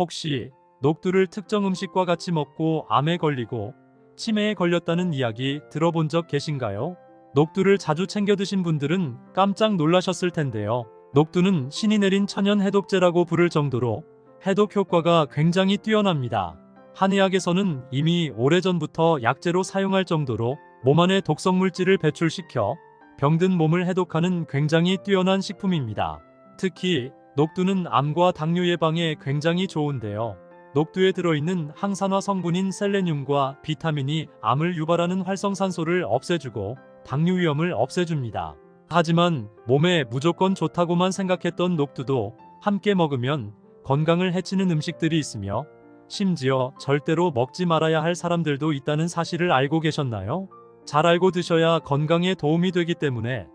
혹시 녹두를 특정 음식과 같이 먹고 암에 걸리고 치매에 걸렸다는 이야기 들어본 적 계신가요? 녹두를 자주 챙겨 드신 분들은 깜짝 놀라셨을 텐데요. 녹두는 신이 내린 천연 해독제라고 부를 정도로 해독 효과가 굉장히 뛰어납니다. 한의학에서는 이미 오래전부터 약재로 사용할 정도로 몸 안에 독성 물질을 배출시켜 병든 몸을 해독하는 굉장히 뛰어난 식품입니다. 특히 녹두는 암과 당뇨 예방에 굉장히 좋은데요. 녹두에 들어있는 항산화 성분인 셀레늄과 비타민이 암을 유발하는 활성산소를 없애주고 당뇨 위험을 없애줍니다. 하지만 몸에 무조건 좋다고만 생각했던 녹두도 함께 먹으면 건강을 해치는 음식들이 있으며 심지어 절대로 먹지 말아야 할 사람들도 있다는 사실을 알고 계셨나요? 잘 알고 드셔야 건강에 도움이 되기 때문에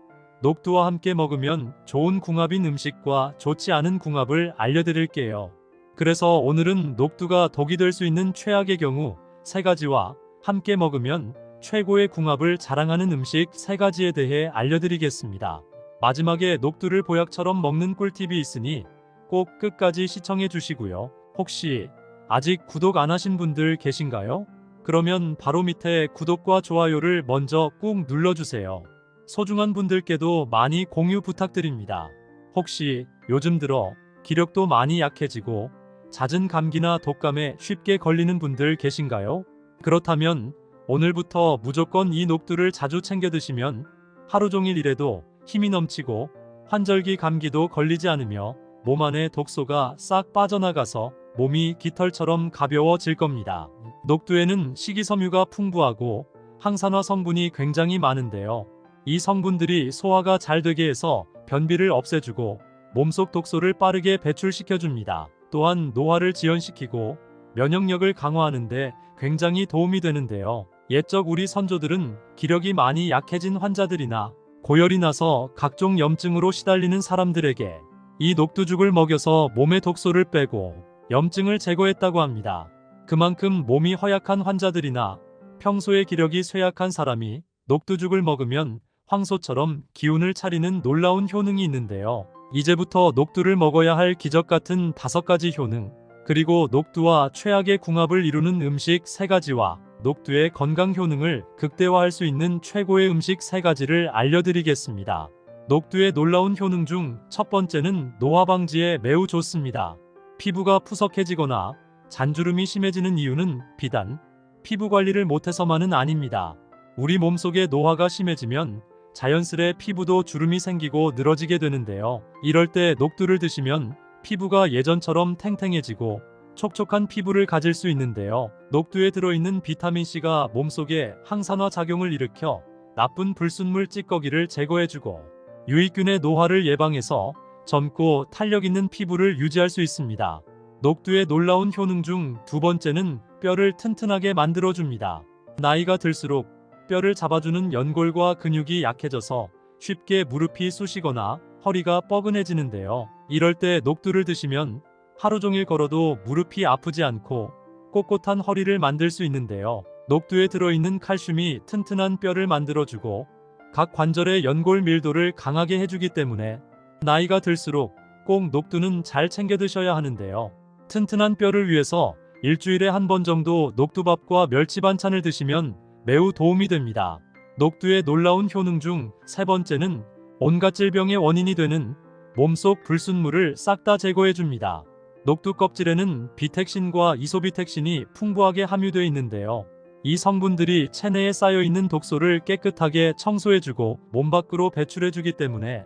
녹두와 함께 먹으면 좋은 궁합인 음식과 좋지 않은 궁합을 알려드릴게요. 그래서 오늘은 녹두가 독이 될 수 있는 최악의 경우 3가지와 함께 먹으면 최고의 궁합을 자랑하는 음식 3가지에 대해 알려드리겠습니다. 마지막에 녹두를 보약처럼 먹는 꿀팁이 있으니 꼭 끝까지 시청해 주시고요. 혹시 아직 구독 안 하신 분들 계신가요? 그러면 바로 밑에 구독과 좋아요를 먼저 꾹 눌러주세요. 소중한 분들께도 많이 공유 부탁드립니다. 혹시 요즘 들어 기력도 많이 약해지고 잦은 감기나 독감에 쉽게 걸리는 분들 계신가요? 그렇다면 오늘부터 무조건 이 녹두를 자주 챙겨 드시면 하루 종일 일해도 힘이 넘치고 환절기 감기도 걸리지 않으며 몸 안에 독소가 싹 빠져나가서 몸이 깃털처럼 가벼워질 겁니다. 녹두에는 식이섬유가 풍부하고 항산화 성분이 굉장히 많은데요. 이 성분들이 소화가 잘 되게 해서 변비를 없애주고 몸속 독소를 빠르게 배출시켜줍니다. 또한 노화를 지연시키고 면역력을 강화하는데 굉장히 도움이 되는데요. 옛적 우리 선조들은 기력이 많이 약해진 환자들이나 고열이 나서 각종 염증으로 시달리는 사람들에게 이 녹두죽을 먹여서 몸의 독소를 빼고 염증을 제거했다고 합니다. 그만큼 몸이 허약한 환자들이나 평소에 기력이 쇠약한 사람이 녹두죽을 먹으면 황소처럼 기운을 차리는 놀라운 효능이 있는데요. 이제부터 녹두를 먹어야 할 기적 같은 5가지 효능, 그리고 녹두와 최악의 궁합을 이루는 음식 3가지와 녹두의 건강 효능을 극대화할 수 있는 최고의 음식 3가지를 알려드리겠습니다. 녹두의 놀라운 효능 중 첫 번째는 노화 방지에 매우 좋습니다. 피부가 푸석해지거나 잔주름이 심해지는 이유는 비단 피부 관리를 못해서만은 아닙니다. 우리 몸속에 노화가 심해지면 자연스레 피부도 주름이 생기고 늘어지게 되는데요. 이럴 때 녹두를 드시면 피부가 예전처럼 탱탱해지고 촉촉한 피부를 가질 수 있는데요. 녹두에 들어있는 비타민C가 몸속에 항산화 작용을 일으켜 나쁜 불순물 찌꺼기를 제거해주고 유익균의 노화를 예방해서 젊고 탄력 있는 피부를 유지할 수 있습니다. 녹두의 놀라운 효능 중 2번째는 뼈를 튼튼하게 만들어줍니다. 나이가 들수록 뼈를 잡아주는 연골과 근육이 약해져서 쉽게 무릎이 쑤시거나 허리가 뻐근해지는데요. 이럴 때 녹두를 드시면 하루 종일 걸어도 무릎이 아프지 않고 꼿꼿한 허리를 만들 수 있는데요. 녹두에 들어있는 칼슘이 튼튼한 뼈를 만들어주고 각 관절의 연골 밀도를 강하게 해주기 때문에 나이가 들수록 꼭 녹두는 잘 챙겨 드셔야 하는데요. 튼튼한 뼈를 위해서 일주일에 한 번 정도 녹두밥과 멸치 반찬을 드시면 매우 도움이 됩니다. 녹두의 놀라운 효능 중 3번째는 온갖 질병의 원인이 되는 몸속 불순물을 싹 다 제거해줍니다. 녹두 껍질에는 비택신과 이소비택신이 풍부하게 함유되어 있는데요. 이 성분들이 체내에 쌓여있는 독소를 깨끗하게 청소해주고 몸 밖으로 배출해주기 때문에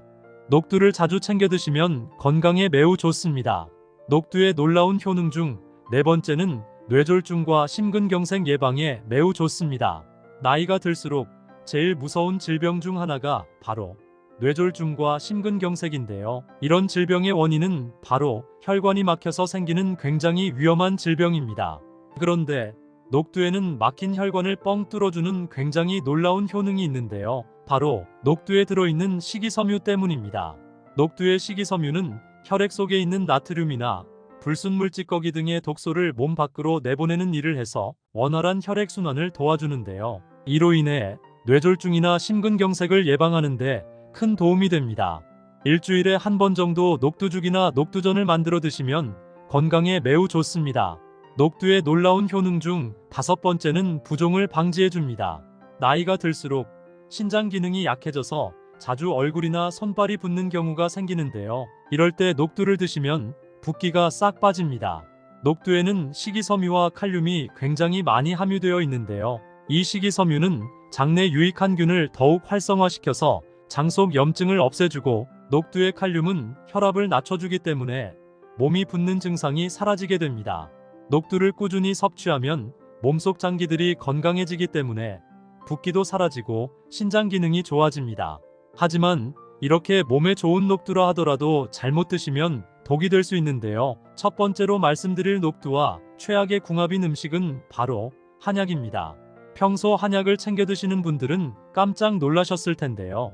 녹두를 자주 챙겨 드시면 건강에 매우 좋습니다. 녹두의 놀라운 효능 중 4번째는 뇌졸중과 심근경색 예방에 매우 좋습니다. 나이가 들수록 제일 무서운 질병 중 하나가 바로 뇌졸중과 심근경색인데요. 이런 질병의 원인은 바로 혈관이 막혀서 생기는 굉장히 위험한 질병입니다. 그런데 녹두에는 막힌 혈관을 뻥 뚫어주는 굉장히 놀라운 효능이 있는데요. 바로 녹두에 들어있는 식이섬유 때문입니다. 녹두의 식이섬유는 혈액 속에 있는 나트륨이나 불순물 찌꺼기 등의 독소를 몸 밖으로 내보내는 일을 해서 원활한 혈액순환을 도와주는데요. 이로 인해 뇌졸중이나 심근경색을 예방하는 데 큰 도움이 됩니다. 일주일에 한 번 정도 녹두죽이나 녹두전을 만들어 드시면 건강에 매우 좋습니다. 녹두의 놀라운 효능 중 5번째는 부종을 방지해줍니다. 나이가 들수록 신장 기능이 약해져서 자주 얼굴이나 손발이 붓는 경우가 생기는데요. 이럴 때 녹두를 드시면 붓기가 싹 빠집니다. 녹두에는 식이섬유와 칼륨이 굉장히 많이 함유되어 있는데요. 이 식이섬유는 장내 유익한 균을 더욱 활성화시켜서 장 속 염증을 없애주고, 녹두의 칼륨은 혈압을 낮춰주기 때문에 몸이 붓는 증상이 사라지게 됩니다. 녹두를 꾸준히 섭취하면 몸속 장기들이 건강해지기 때문에 붓기도 사라지고 신장 기능이 좋아집니다. 하지만 이렇게 몸에 좋은 녹두라 하더라도 잘못 드시면 독이 될 수 있는데요. 첫 번째로 말씀드릴 녹두와 최악의 궁합인 음식은 바로 한약입니다. 평소 한약을 챙겨 드시는 분들은 깜짝 놀라셨을 텐데요.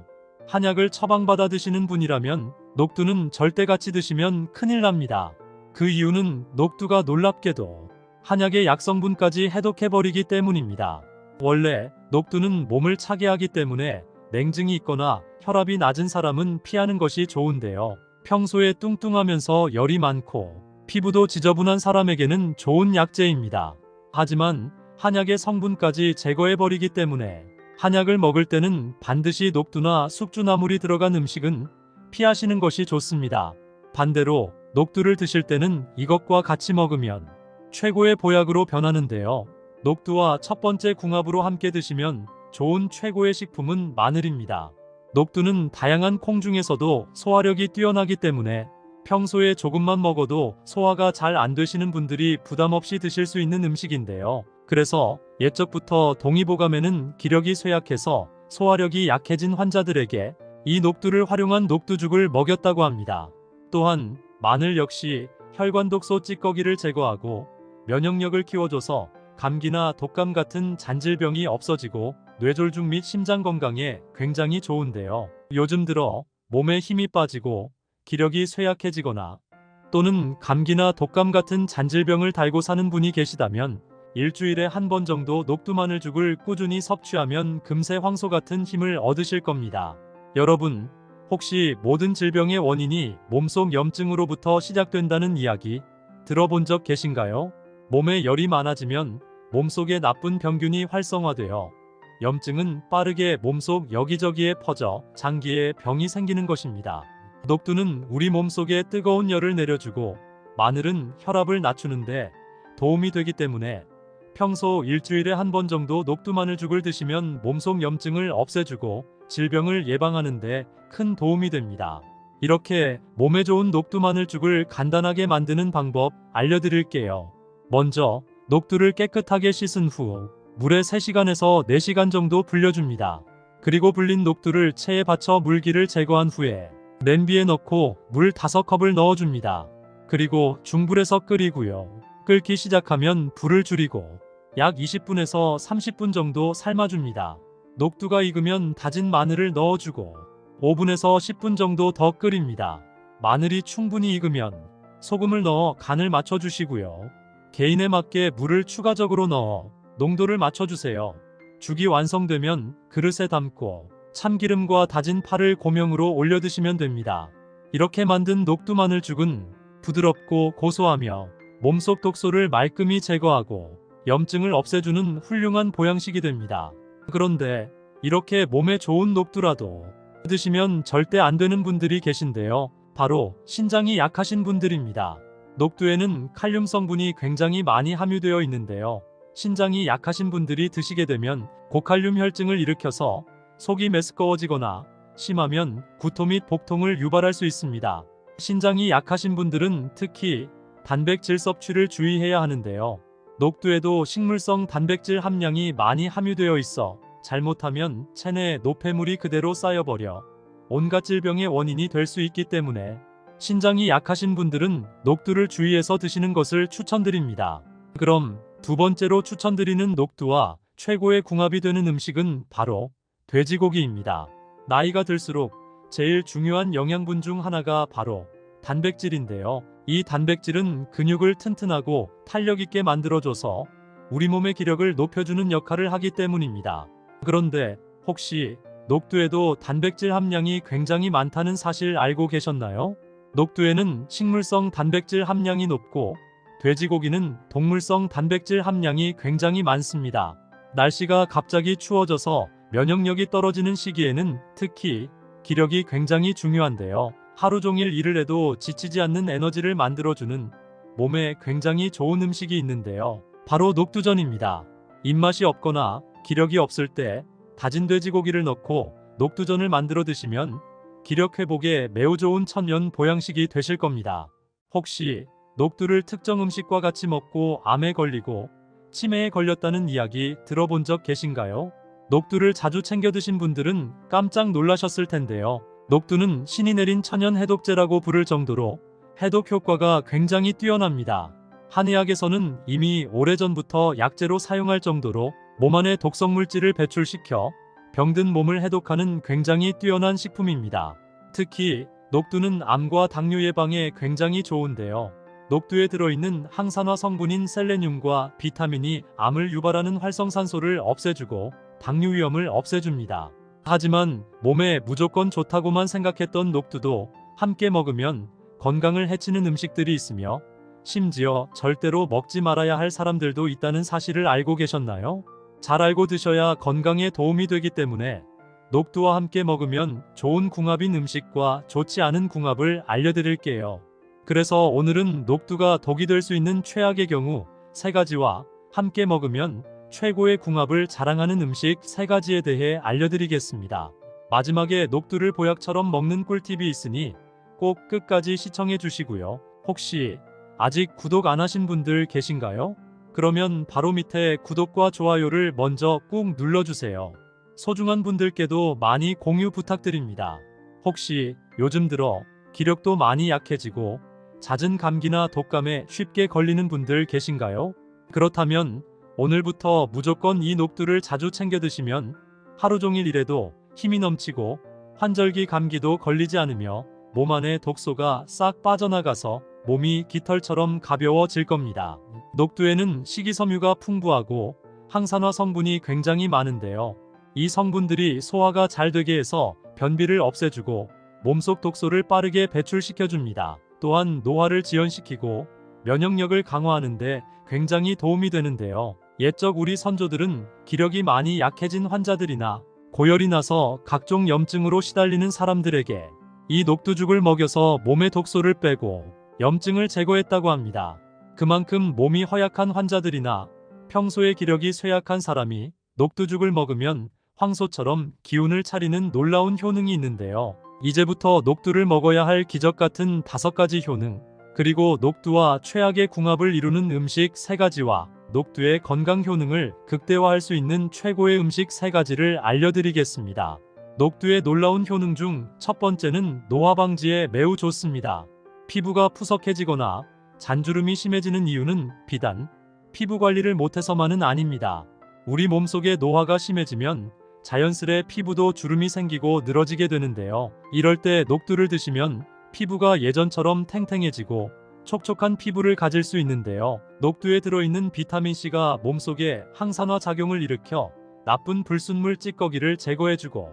한약을 처방받아 드시는 분이라면 녹두는 절대 같이 드시면 큰일 납니다. 그 이유는 녹두가 놀랍게도 한약의 약성분까지 해독해버리기 때문입니다. 원래 녹두는 몸을 차게 하기 때문에 냉증이 있거나 혈압이 낮은 사람은 피하는 것이 좋은데요. 평소에 뚱뚱하면서 열이 많고 피부도 지저분한 사람에게는 좋은 약재입니다. 하지만 한약의 성분까지 제거해버리기 때문에 한약을 먹을 때는 반드시 녹두나 숙주나물이 들어간 음식은 피하시는 것이 좋습니다. 반대로 녹두를 드실 때는 이것과 같이 먹으면 최고의 보약으로 변하는데요. 녹두와 첫 번째 궁합으로 함께 드시면 좋은 최고의 식품은 마늘입니다. 녹두는 다양한 콩 중에서도 소화력이 뛰어나기 때문에 평소에 조금만 먹어도 소화가 잘 안 되시는 분들이 부담 없이 드실 수 있는 음식인데요. 그래서 옛적부터 동의보감에는 기력이 쇠약해서 소화력이 약해진 환자들에게 이 녹두를 활용한 녹두죽을 먹였다고 합니다. 또한 마늘 역시 혈관 독소 찌꺼기를 제거하고 면역력을 키워줘서 감기나 독감 같은 잔질병이 없어지고 뇌졸중 및 심장 건강에 굉장히 좋은데요. 요즘 들어 몸에 힘이 빠지고 기력이 쇠약해지거나 또는 감기나 독감 같은 잔질병을 달고 사는 분이 계시다면 일주일에 한 번 정도 녹두마늘죽을 꾸준히 섭취하면 금세 황소 같은 힘을 얻으실 겁니다. 여러분, 혹시 모든 질병의 원인이 몸속 염증으로부터 시작된다는 이야기 들어본 적 계신가요? 몸에 열이 많아지면 몸속에 나쁜 병균이 활성화되어 염증은 빠르게 몸속 여기저기에 퍼져 장기에 병이 생기는 것입니다. 녹두는 우리 몸속에 뜨거운 열을 내려주고 마늘은 혈압을 낮추는데 도움이 되기 때문에 평소 일주일에 한 번 정도 녹두마늘죽을 드시면 몸속 염증을 없애주고 질병을 예방하는 데 큰 도움이 됩니다. 이렇게 몸에 좋은 녹두마늘죽을 간단하게 만드는 방법 알려드릴게요. 먼저 녹두를 깨끗하게 씻은 후 물에 3시간에서 4시간 정도 불려줍니다. 그리고 불린 녹두를 체에 받쳐 물기를 제거한 후에 냄비에 넣고 물 5컵을 넣어줍니다. 그리고 중불에서 끓이고요. 끓기 시작하면 불을 줄이고 약 20분에서 30분 정도 삶아줍니다. 녹두가 익으면 다진 마늘을 넣어주고 5분에서 10분 정도 더 끓입니다. 마늘이 충분히 익으면 소금을 넣어 간을 맞춰주시고요. 개인에 맞게 물을 추가적으로 넣어 농도를 맞춰주세요. 죽이 완성되면 그릇에 담고 참기름과 다진 파를 고명으로 올려 드시면 됩니다. 이렇게 만든 녹두마늘죽은 부드럽고 고소하며 몸속 독소를 말끔히 제거하고 염증을 없애주는 훌륭한 보양식이 됩니다. 그런데 이렇게 몸에 좋은 녹두라도 드시면 절대 안 되는 분들이 계신데요. 바로 신장이 약하신 분들입니다. 녹두에는 칼륨 성분이 굉장히 많이 함유되어 있는데요. 신장이 약하신 분들이 드시게 되면 고칼륨 혈증을 일으켜서 속이 메스꺼워지거나 심하면 구토 및 복통을 유발할 수 있습니다. 신장이 약하신 분들은 특히 단백질 섭취를 주의해야 하는데요. 녹두에도 식물성 단백질 함량이 많이 함유되어 있어 잘못하면 체내에 노폐물이 그대로 쌓여버려 온갖 질병의 원인이 될 수 있기 때문에 신장이 약하신 분들은 녹두를 주의해서 드시는 것을 추천드립니다. 그럼 두 번째로 추천드리는 녹두와 최고의 궁합이 되는 음식은 바로 돼지고기입니다. 나이가 들수록 제일 중요한 영양분 중 하나가 바로 단백질인데요. 이 단백질은 근육을 튼튼하고 탄력 있게 만들어줘서 우리 몸의 기력을 높여주는 역할을 하기 때문입니다. 그런데 혹시 녹두에도 단백질 함량이 굉장히 많다는 사실 알고 계셨나요? 녹두에는 식물성 단백질 함량이 높고 돼지고기는 동물성 단백질 함량이 굉장히 많습니다. 날씨가 갑자기 추워져서 면역력이 떨어지는 시기에는 특히 기력이 굉장히 중요한데요. 하루 종일 일을 해도 지치지 않는 에너지를 만들어주는 몸에 굉장히 좋은 음식이 있는데요. 바로 녹두전입니다. 입맛이 없거나 기력이 없을 때 다진 돼지고기를 넣고 녹두전을 만들어 드시면 기력 회복에 매우 좋은 천연 보양식이 되실 겁니다. 혹시 녹두를 특정 음식과 같이 먹고 암에 걸리고 치매에 걸렸다는 이야기 들어본 적 계신가요? 녹두를 자주 챙겨 드신 분들은 깜짝 놀라셨을 텐데요. 녹두는 신이 내린 천연 해독제라고 부를 정도로 해독 효과가 굉장히 뛰어납니다. 한의학에서는 이미 오래전부터 약재로 사용할 정도로 몸 안에 독성 물질을 배출시켜 병든 몸을 해독하는 굉장히 뛰어난 식품입니다. 특히 녹두는 암과 당뇨 예방에 굉장히 좋은데요. 녹두에 들어있는 항산화 성분인 셀레늄과 비타민이 암을 유발하는 활성산소를 없애주고 당뇨 위험을 없애줍니다. 하지만 몸에 무조건 좋다고만 생각했던 녹두도 함께 먹으면 건강을 해치는 음식들이 있으며 심지어 절대로 먹지 말아야 할 사람들도 있다는 사실을 알고 계셨나요? 잘 알고 드셔야 건강에 도움이 되기 때문에 녹두와 함께 먹으면 좋은 궁합인 음식과 좋지 않은 궁합을 알려드릴게요. 그래서 오늘은 녹두가 독이 될 수 있는 최악의 경우 3가지와 함께 먹으면 최고의 궁합을 자랑하는 음식 3가지에 대해 알려드리겠습니다. 마지막에 녹두를 보약처럼 먹는 꿀팁이 있으니 꼭 끝까지 시청해 주시고요. 혹시 아직 구독 안 하신 분들 계신가요? 그러면 바로 밑에 구독과 좋아요를 먼저 꾹 눌러주세요. 소중한 분들께도 많이 공유 부탁드립니다. 혹시 요즘 들어 기력도 많이 약해지고 잦은 감기나 독감에 쉽게 걸리는 분들 계신가요? 그렇다면 오늘부터 무조건 이 녹두를 자주 챙겨 드시면 하루 종일 일해도 힘이 넘치고 환절기 감기도 걸리지 않으며 몸 안의 독소가 싹 빠져나가서 몸이 깃털처럼 가벼워질 겁니다. 녹두에는 식이섬유가 풍부하고 항산화 성분이 굉장히 많은데요. 이 성분들이 소화가 잘 되게 해서 변비를 없애주고 몸속 독소를 빠르게 배출시켜줍니다. 또한 노화를 지연시키고 면역력을 강화하는데 굉장히 도움이 되는데요. 옛적 우리 선조들은 기력이 많이 약해진 환자들이나 고열이 나서 각종 염증으로 시달리는 사람들에게 이 녹두죽을 먹여서 몸의 독소를 빼고 염증을 제거했다고 합니다. 그만큼 몸이 허약한 환자들이나 평소에 기력이 쇠약한 사람이 녹두죽을 먹으면 황소처럼 기운을 차리는 놀라운 효능이 있는데요. 이제부터 녹두를 먹어야 할 기적 같은 5가지 효능, 그리고 녹두와 최악의 궁합을 이루는 음식 3가지와 녹두의 건강 효능을 극대화할 수 있는 최고의 음식 3가지를 알려드리겠습니다. 녹두의 놀라운 효능 중 첫 번째는 노화 방지에 매우 좋습니다. 피부가 푸석해지거나 잔주름이 심해지는 이유는 비단 피부 관리를 못해서만은 아닙니다. 우리 몸속의 노화가 심해지면 자연스레 피부도 주름이 생기고 늘어지게 되는데요. 이럴 때 녹두를 드시면 피부가 예전처럼 탱탱해지고 촉촉한 피부를 가질 수 있는데요. 녹두에 들어있는 비타민C가 몸속에 항산화 작용을 일으켜 나쁜 불순물 찌꺼기를 제거해주고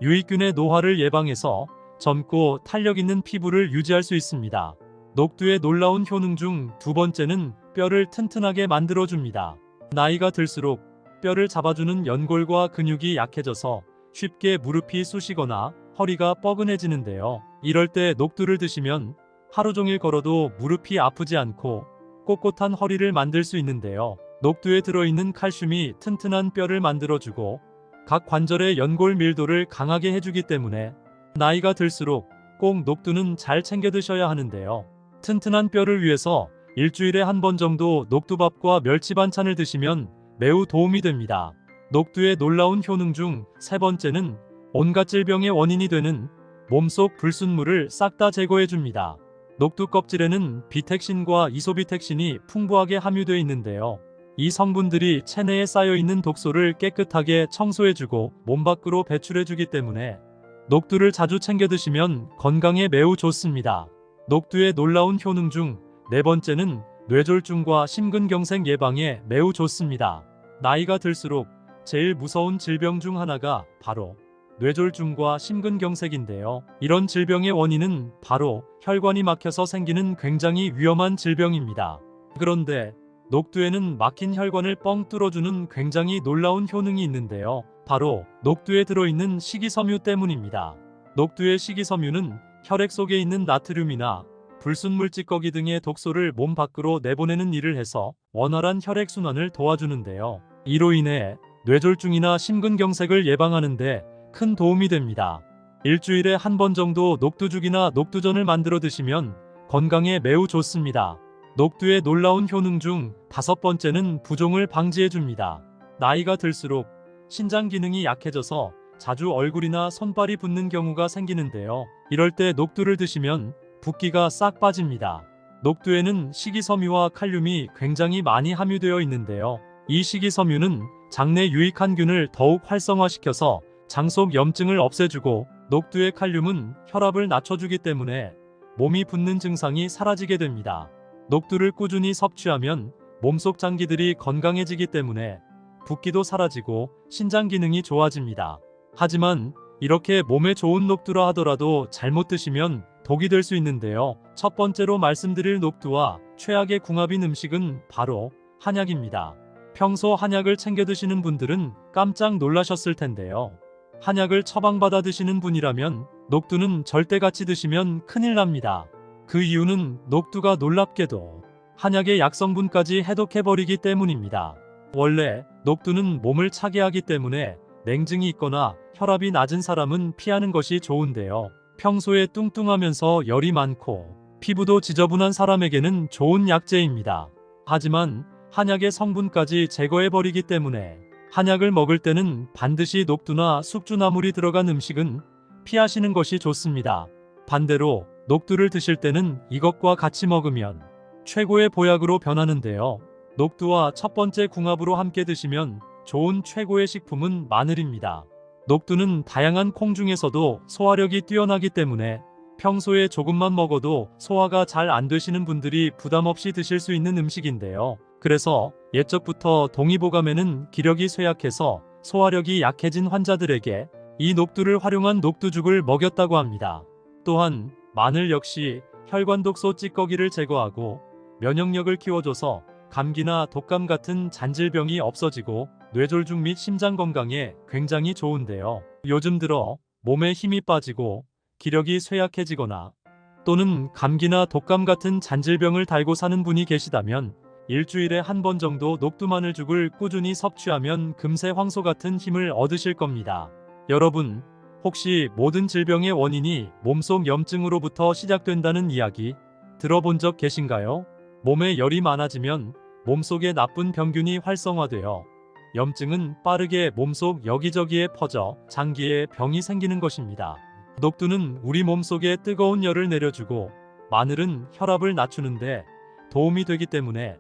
유익균의 노화를 예방해서 젊고 탄력 있는 피부를 유지할 수 있습니다. 녹두의 놀라운 효능 중 2번째는 뼈를 튼튼하게 만들어줍니다. 나이가 들수록 뼈를 잡아주는 연골과 근육이 약해져서 쉽게 무릎이 쑤시거나 허리가 뻐근해지는데요. 이럴 때 녹두를 드시면 하루 종일 걸어도 무릎이 아프지 않고 꼿꼿한 허리를 만들 수 있는데요. 녹두에 들어있는 칼슘이 튼튼한 뼈를 만들어주고 각 관절의 연골 밀도를 강하게 해주기 때문에 나이가 들수록 꼭 녹두는 잘 챙겨 드셔야 하는데요. 튼튼한 뼈를 위해서 일주일에 한 번 정도 녹두밥과 멸치 반찬을 드시면 매우 도움이 됩니다. 녹두의 놀라운 효능 중 3번째는 온갖 질병의 원인이 되는 몸속 불순물을 싹 다 제거해줍니다. 녹두 껍질에는 비택신과 이소비택신이 풍부하게 함유되어 있는데요. 이 성분들이 체내에 쌓여있는 독소를 깨끗하게 청소해주고 몸 밖으로 배출해주기 때문에 녹두를 자주 챙겨 드시면 건강에 매우 좋습니다. 녹두의 놀라운 효능 중 4번째는 뇌졸중과 심근경색 예방에 매우 좋습니다. 나이가 들수록 제일 무서운 질병 중 하나가 바로 뇌졸중과 심근경색인데요. 이런 질병의 원인은 바로 혈관이 막혀서 생기는 굉장히 위험한 질병입니다. 그런데 녹두에는 막힌 혈관을 뻥 뚫어주는 굉장히 놀라운 효능이 있는데요. 바로 녹두에 들어있는 식이섬유 때문입니다. 녹두의 식이섬유는 혈액 속에 있는 나트륨이나 불순물 찌꺼기 등의 독소를 몸 밖으로 내보내는 일을 해서 원활한 혈액순환을 도와주는데요. 이로 인해 뇌졸중이나 심근경색을 예방하는 데 큰 도움이 됩니다. 일주일에 한 번 정도 녹두죽이나 녹두전을 만들어 드시면 건강에 매우 좋습니다. 녹두의 놀라운 효능 중 5번째는 부종을 방지해줍니다. 나이가 들수록 신장 기능이 약해져서 자주 얼굴이나 손발이 붓는 경우가 생기는데요. 이럴 때 녹두를 드시면 붓기가 싹 빠집니다. 녹두에는 식이섬유와 칼륨이 굉장히 많이 함유되어 있는데요. 이 식이섬유는 장내 유익한 균을 더욱 활성화시켜서 장 속 염증을 없애주고, 녹두의 칼륨은 혈압을 낮춰주기 때문에 몸이 붓는 증상이 사라지게 됩니다. 녹두를 꾸준히 섭취하면 몸속 장기들이 건강해지기 때문에 붓기도 사라지고 신장 기능이 좋아집니다. 하지만 이렇게 몸에 좋은 녹두라 하더라도 잘못 드시면 독이 될 수 있는데요. 첫 번째로 말씀드릴 녹두와 최악의 궁합인 음식은 바로 한약입니다. 평소 한약을 챙겨 드시는 분들은 깜짝 놀라셨을 텐데요. 한약을 처방받아 드시는 분이라면 녹두는 절대 같이 드시면 큰일 납니다. 그 이유는 녹두가 놀랍게도 한약의 약성분까지 해독해버리기 때문입니다. 원래 녹두는 몸을 차게 하기 때문에 냉증이 있거나 혈압이 낮은 사람은 피하는 것이 좋은데요. 평소에 뚱뚱하면서 열이 많고 피부도 지저분한 사람에게는 좋은 약재입니다. 하지만 한약의 성분까지 제거해버리기 때문에 한약을 먹을 때는 반드시 녹두나 숙주나물이 들어간 음식은 피하시는 것이 좋습니다. 반대로 녹두를 드실 때는 이것과 같이 먹으면 최고의 보약으로 변하는데요. 녹두와 첫 번째 궁합으로 함께 드시면 좋은 최고의 식품은 마늘입니다. 녹두는 다양한 콩 중에서도 소화력이 뛰어나기 때문에 평소에 조금만 먹어도 소화가 잘 안 되시는 분들이 부담 없이 드실 수 있는 음식인데요. 그래서 옛적부터 동의보감에는 기력이 쇠약해서 소화력이 약해진 환자들에게 이 녹두를 활용한 녹두죽을 먹였다고 합니다. 또한 마늘 역시 혈관 독소 찌꺼기를 제거하고 면역력을 키워줘서 감기나 독감 같은 잔질병이 없어지고 뇌졸중 및 심장 건강에 굉장히 좋은데요. 요즘 들어 몸에 힘이 빠지고 기력이 쇠약해지거나 또는 감기나 독감 같은 잔질병을 달고 사는 분이 계시다면 일주일에 한 번 정도 녹두마늘죽을 꾸준히 섭취하면 금세 황소 같은 힘을 얻으실 겁니다. 여러분, 혹시 모든 질병의 원인이 몸속 염증으로부터 시작된다는 이야기 들어본 적 계신가요? 몸에 열이 많아지면 몸속에 나쁜 병균이 활성화되어 염증은 빠르게 몸속 여기저기에 퍼져 장기에 병이 생기는 것입니다. 녹두는 우리 몸속에 뜨거운 열을 내려주고 마늘은 혈압을 낮추는데 도움이 되기 때문에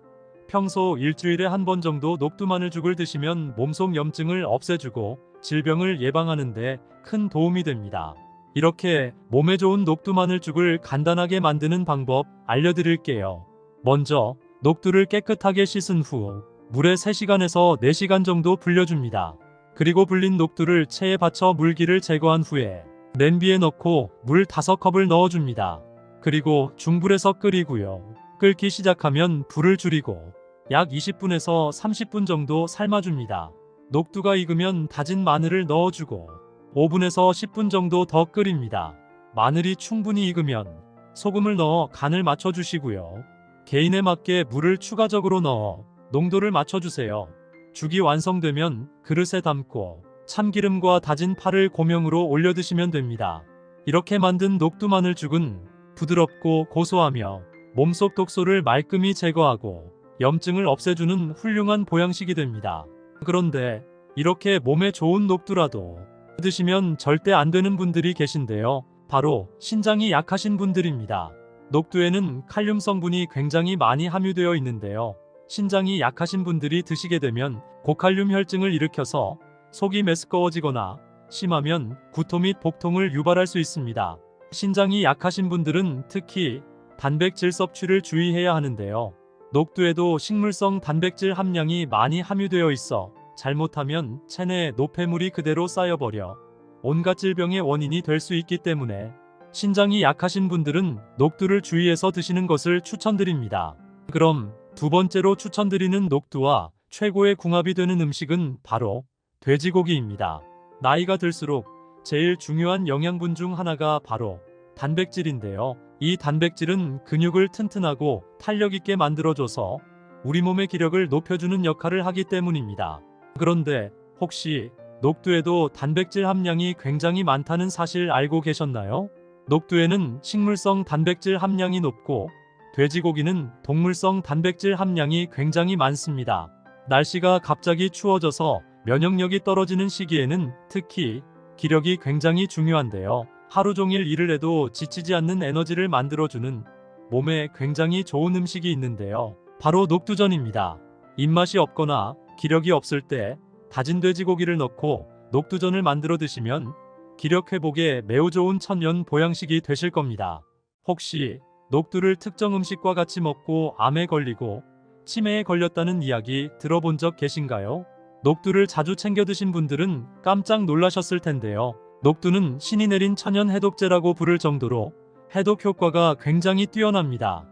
평소 일주일에 한 번 정도 녹두마늘죽을 드시면 몸속 염증을 없애주고 질병을 예방하는 데 큰 도움이 됩니다. 이렇게 몸에 좋은 녹두마늘죽을 간단하게 만드는 방법 알려드릴게요. 먼저 녹두를 깨끗하게 씻은 후 물에 3시간에서 4시간 정도 불려줍니다. 그리고 불린 녹두를 체에 받쳐 물기를 제거한 후에 냄비에 넣고 물 5컵을 넣어줍니다. 그리고 중불에서 끓이고요. 끓기 시작하면 불을 줄이고 약 20분에서 30분 정도 삶아줍니다. 녹두가 익으면 다진 마늘을 넣어주고 5분에서 10분 정도 더 끓입니다. 마늘이 충분히 익으면 소금을 넣어 간을 맞춰주시고요. 개인에 맞게 물을 추가적으로 넣어 농도를 맞춰주세요. 죽이 완성되면 그릇에 담고 참기름과 다진 파를 고명으로 올려 드시면 됩니다. 이렇게 만든 녹두마늘죽은 부드럽고 고소하며 몸속 독소를 말끔히 제거하고 염증을 없애주는 훌륭한 보양식이 됩니다. 그런데 이렇게 몸에 좋은 녹두라도 드시면 절대 안 되는 분들이 계신데요. 바로 신장이 약하신 분들입니다. 녹두에는 칼륨 성분이 굉장히 많이 함유되어 있는데요. 신장이 약하신 분들이 드시게 되면 고칼륨 혈증을 일으켜서 속이 메스꺼워지거나 심하면 구토 및 복통을 유발할 수 있습니다. 신장이 약하신 분들은 특히 단백질 섭취를 주의해야 하는데요. 녹두에도 식물성 단백질 함량이 많이 함유되어 있어 잘못하면 체내에 노폐물이 그대로 쌓여버려 온갖 질병의 원인이 될 수 있기 때문에 신장이 약하신 분들은 녹두를 주의해서 드시는 것을 추천드립니다. 그럼 두 번째로 추천드리는 녹두와 최고의 궁합이 되는 음식은 바로 돼지고기입니다. 나이가 들수록 제일 중요한 영양분 중 하나가 바로 단백질인데요. 이 단백질은 근육을 튼튼하고 탄력 있게 만들어줘서 우리 몸의 기력을 높여주는 역할을 하기 때문입니다. 그런데 혹시 녹두에도 단백질 함량이 굉장히 많다는 사실 알고 계셨나요? 녹두에는 식물성 단백질 함량이 높고 돼지고기는 동물성 단백질 함량이 굉장히 많습니다. 날씨가 갑자기 추워져서 면역력이 떨어지는 시기에는 특히 기력이 굉장히 중요한데요. 하루 종일 일을 해도 지치지 않는 에너지를 만들어주는 몸에 굉장히 좋은 음식이 있는데요. 바로 녹두전입니다. 입맛이 없거나 기력이 없을 때 다진 돼지고기를 넣고 녹두전을 만들어 드시면 기력 회복에 매우 좋은 천연 보양식이 되실 겁니다. 혹시 녹두를 특정 음식과 같이 먹고 암에 걸리고 치매에 걸렸다는 이야기 들어본 적 계신가요? 녹두를 자주 챙겨 드신 분들은 깜짝 놀라셨을 텐데요. 녹두는 신이 내린 천연 해독제라고 부를 정도로 해독 효과가 굉장히 뛰어납니다.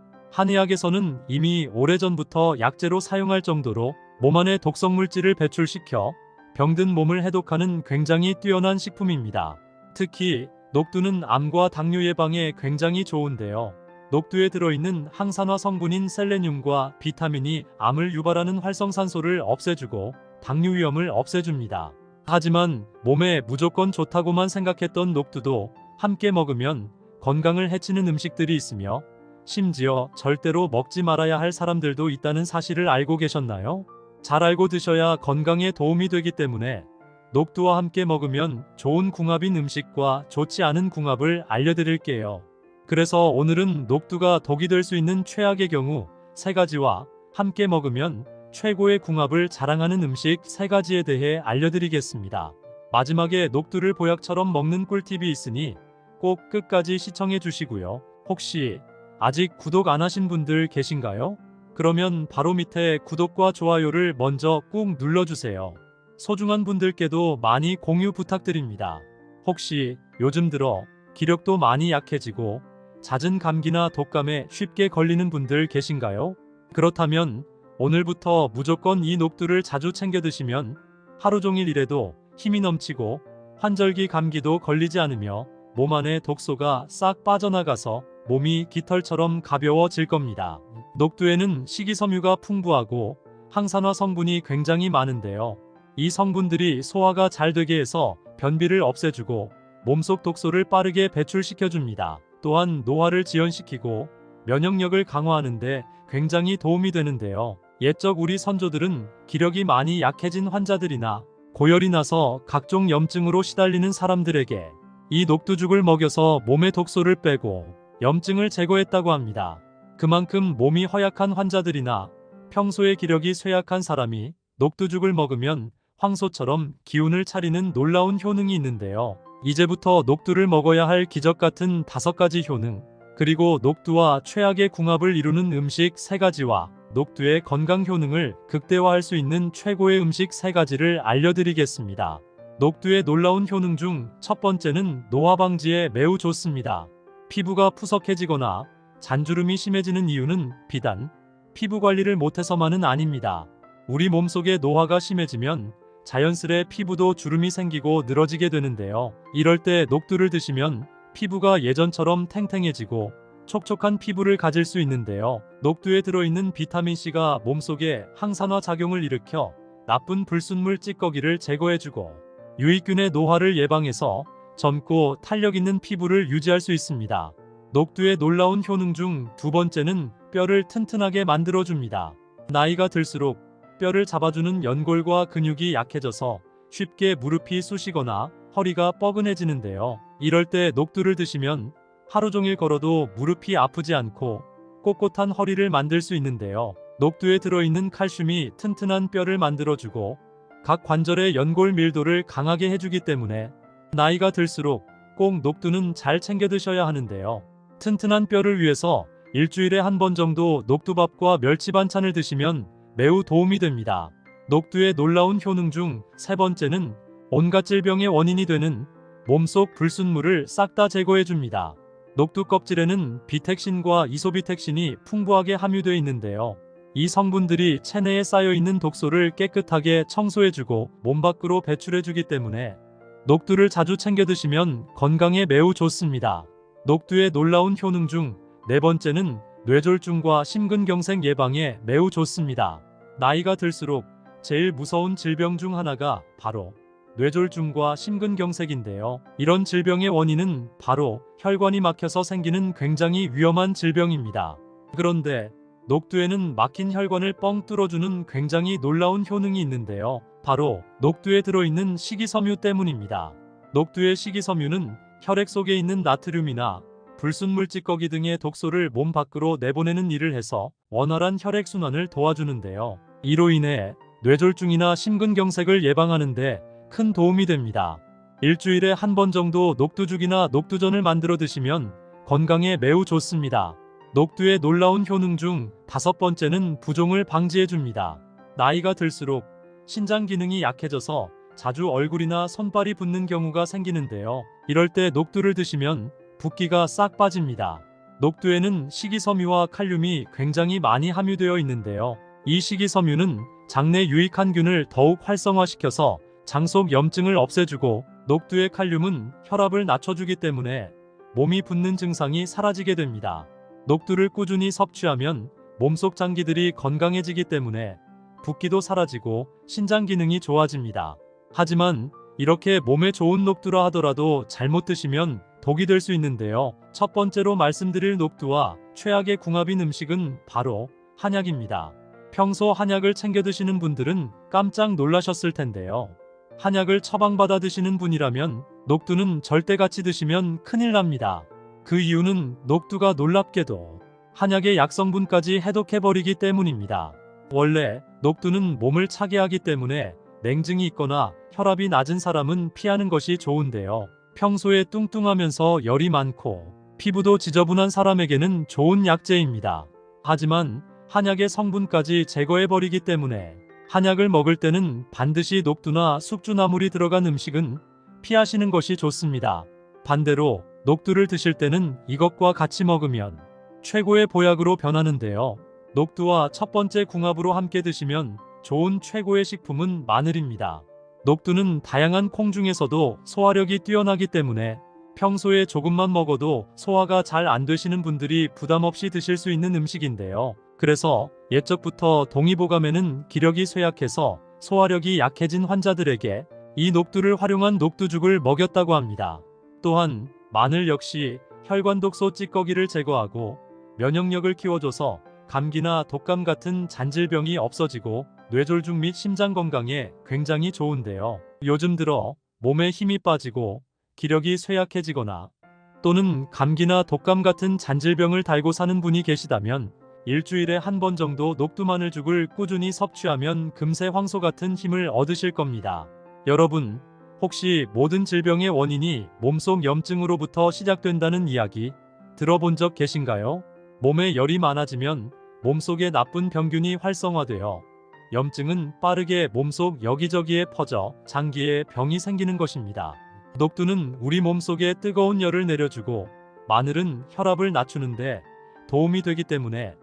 한의학에서는 이미 오래전부터 약재로 사용할 정도로 몸 안에 독성 물질을 배출시켜 병든 몸을 해독하는 굉장히 뛰어난 식품입니다. 특히 녹두는 암과 당뇨 예방에 굉장히 좋은데요. 녹두에 들어있는 항산화 성분인 셀레늄과 비타민이 암을 유발하는 활성산소를 없애주고 당뇨 위험을 없애줍니다. 하지만 몸에 무조건 좋다고만 생각했던 녹두도 함께 먹으면 건강을 해치는 음식들이 있으며 심지어 절대로 먹지 말아야 할 사람들도 있다는 사실을 알고 계셨나요? 잘 알고 드셔야 건강에 도움이 되기 때문에 녹두와 함께 먹으면 좋은 궁합인 음식과 좋지 않은 궁합을 알려드릴게요. 그래서 오늘은 녹두가 독이 될 수 있는 최악의 경우 3가지와 함께 먹으면 최고의 궁합을 자랑하는 음식 3가지에 대해 알려드리겠습니다. 마지막에 녹두를 보약처럼 먹는 꿀팁이 있으니 꼭 끝까지 시청해 주시고요. 혹시 아직 구독 안 하신 분들 계신가요? 그러면 바로 밑에 구독과 좋아요를 먼저 꾹 눌러주세요. 소중한 분들께도 많이 공유 부탁드립니다. 혹시 요즘 들어 기력도 많이 약해지고 잦은 감기나 독감에 쉽게 걸리는 분들 계신가요? 그렇다면 오늘부터 무조건 이 녹두를 자주 챙겨 드시면 하루 종일 일해도 힘이 넘치고 환절기 감기도 걸리지 않으며 몸 안에 독소가 싹 빠져나가서 몸이 깃털처럼 가벼워질 겁니다. 녹두에는 식이섬유가 풍부하고 항산화 성분이 굉장히 많은데요. 이 성분들이 소화가 잘 되게 해서 변비를 없애주고 몸속 독소를 빠르게 배출시켜줍니다. 또한 노화를 지연시키고 면역력을 강화하는데 굉장히 도움이 되는데요. 옛적 우리 선조들은 기력이 많이 약해진 환자들이나 고열이 나서 각종 염증으로 시달리는 사람들에게 이 녹두죽을 먹여서 몸의 독소를 빼고 염증을 제거했다고 합니다. 그만큼 몸이 허약한 환자들이나 평소에 기력이 쇠약한 사람이 녹두죽을 먹으면 황소처럼 기운을 차리는 놀라운 효능이 있는데요. 이제부터 녹두를 먹어야 할 기적 같은 5가지 효능, 그리고 녹두와 최악의 궁합을 이루는 음식 3가지와 녹두의 건강 효능을 극대화할 수 있는 최고의 음식 3가지를 알려드리겠습니다. 녹두의 놀라운 효능 중 첫 번째는 노화 방지에 매우 좋습니다. 피부가 푸석해지거나 잔주름이 심해지는 이유는 비단 피부 관리를 못해서만은 아닙니다. 우리 몸속에 노화가 심해지면 자연스레 피부도 주름이 생기고 늘어지게 되는데요. 이럴 때 녹두를 드시면 피부가 예전처럼 탱탱해지고 촉촉한 피부를 가질 수 있는데요. 녹두에 들어있는 비타민C가 몸속에 항산화 작용을 일으켜 나쁜 불순물 찌꺼기를 제거해주고 유익균의 노화를 예방해서 젊고 탄력 있는 피부를 유지할 수 있습니다. 녹두의 놀라운 효능 중 2번째는 뼈를 튼튼하게 만들어줍니다. 나이가 들수록 뼈를 잡아주는 연골과 근육이 약해져서 쉽게 무릎이 쑤시거나 허리가 뻐근해지는데요. 이럴 때 녹두를 드시면 하루 종일 걸어도 무릎이 아프지 않고 꼿꼿한 허리를 만들 수 있는데요. 녹두에 들어있는 칼슘이 튼튼한 뼈를 만들어주고 각 관절의 연골 밀도를 강하게 해주기 때문에 나이가 들수록 꼭 녹두는 잘 챙겨 드셔야 하는데요. 튼튼한 뼈를 위해서 일주일에 한 번 정도 녹두밥과 멸치 반찬을 드시면 매우 도움이 됩니다. 녹두의 놀라운 효능 중 3번째는 온갖 질병의 원인이 되는 몸속 불순물을 싹 다 제거해줍니다. 녹두 껍질에는 비텍신과 이소비텍신이 풍부하게 함유되어 있는데요. 이 성분들이 체내에 쌓여있는 독소를 깨끗하게 청소해주고 몸 밖으로 배출해주기 때문에 녹두를 자주 챙겨 드시면 건강에 매우 좋습니다. 녹두의 놀라운 효능 중 네 번째는 뇌졸중과 심근경색 예방에 매우 좋습니다. 나이가 들수록 제일 무서운 질병 중 하나가 바로 뇌졸중과 심근경색인데요. 이런 질병의 원인은 바로 혈관이 막혀서 생기는 굉장히 위험한 질병입니다. 그런데 녹두에는 막힌 혈관을 뻥 뚫어주는 굉장히 놀라운 효능이 있는데요. 바로 녹두에 들어있는 식이섬유 때문입니다. 녹두의 식이섬유는 혈액 속에 있는 나트륨이나 불순물 찌꺼기 등의 독소를 몸 밖으로 내보내는 일을 해서 원활한 혈액순환을 도와주는데요. 이로 인해 뇌졸중이나 심근경색을 예방하는 데 큰 도움이 됩니다. 일주일에 한 번 정도 녹두죽이나 녹두전을 만들어 드시면 건강에 매우 좋습니다. 녹두의 놀라운 효능 중 다섯 번째는 부종을 방지해줍니다. 나이가 들수록 신장 기능이 약해져서 자주 얼굴이나 손발이 붓는 경우가 생기는데요. 이럴 때 녹두를 드시면 붓기가 싹 빠집니다. 녹두에는 식이섬유와 칼륨이 굉장히 많이 함유되어 있는데요. 이 식이섬유는 장내 유익한 균을 더욱 활성화시켜서 장 속 염증을 없애주고, 녹두의 칼륨은 혈압을 낮춰주기 때문에 몸이 붓는 증상이 사라지게 됩니다. 녹두를 꾸준히 섭취하면 몸속 장기들이 건강해지기 때문에 붓기도 사라지고 신장 기능이 좋아집니다. 하지만 이렇게 몸에 좋은 녹두라 하더라도 잘못 드시면 독이 될 수 있는데요. 첫 번째로 말씀드릴 녹두와 최악의 궁합인 음식은 바로 한약입니다. 평소 한약을 챙겨 드시는 분들은 깜짝 놀라셨을 텐데요. 한약을 처방받아 드시는 분이라면 녹두는 절대 같이 드시면 큰일 납니다. 그 이유는 녹두가 놀랍게도 한약의 약성분까지 해독해버리기 때문입니다. 원래 녹두는 몸을 차게 하기 때문에 냉증이 있거나 혈압이 낮은 사람은 피하는 것이 좋은데요. 평소에 뚱뚱하면서 열이 많고 피부도 지저분한 사람에게는 좋은 약재입니다. 하지만 한약의 성분까지 제거해버리기 때문에 한약을 먹을 때는 반드시 녹두나 숙주나물이 들어간 음식은 피하시는 것이 좋습니다. 반대로 녹두를 드실 때는 이것과 같이 먹으면 최고의 보약으로 변하는데요. 녹두와 첫 번째 궁합으로 함께 드시면 좋은 최고의 식품은 마늘입니다. 녹두는 다양한 콩 중에서도 소화력이 뛰어나기 때문에 평소에 조금만 먹어도 소화가 잘 안 되시는 분들이 부담 없이 드실 수 있는 음식인데요. 그래서 옛적부터 동의보감에는 기력이 쇠약해서 소화력이 약해진 환자들에게 이 녹두를 활용한 녹두죽을 먹였다고 합니다. 또한 마늘 역시 혈관 독소 찌꺼기를 제거하고 면역력을 키워줘서 감기나 독감 같은 잔질병이 없어지고 뇌졸중 및 심장 건강에 굉장히 좋은데요. 요즘 들어 몸에 힘이 빠지고 기력이 쇠약해지거나 또는 감기나 독감 같은 잔질병을 달고 사는 분이 계시다면 일주일에 한 번 정도 녹두마늘죽을 꾸준히 섭취하면 금세 황소 같은 힘을 얻으실 겁니다. 여러분, 혹시 모든 질병의 원인이 몸속 염증으로부터 시작된다는 이야기 들어본 적 계신가요? 몸에 열이 많아지면 몸속에 나쁜 병균이 활성화되어 염증은 빠르게 몸속 여기저기에 퍼져 장기에 병이 생기는 것입니다. 녹두는 우리 몸속에 뜨거운 열을 내려주고 마늘은 혈압을 낮추는데 도움이 되기 때문에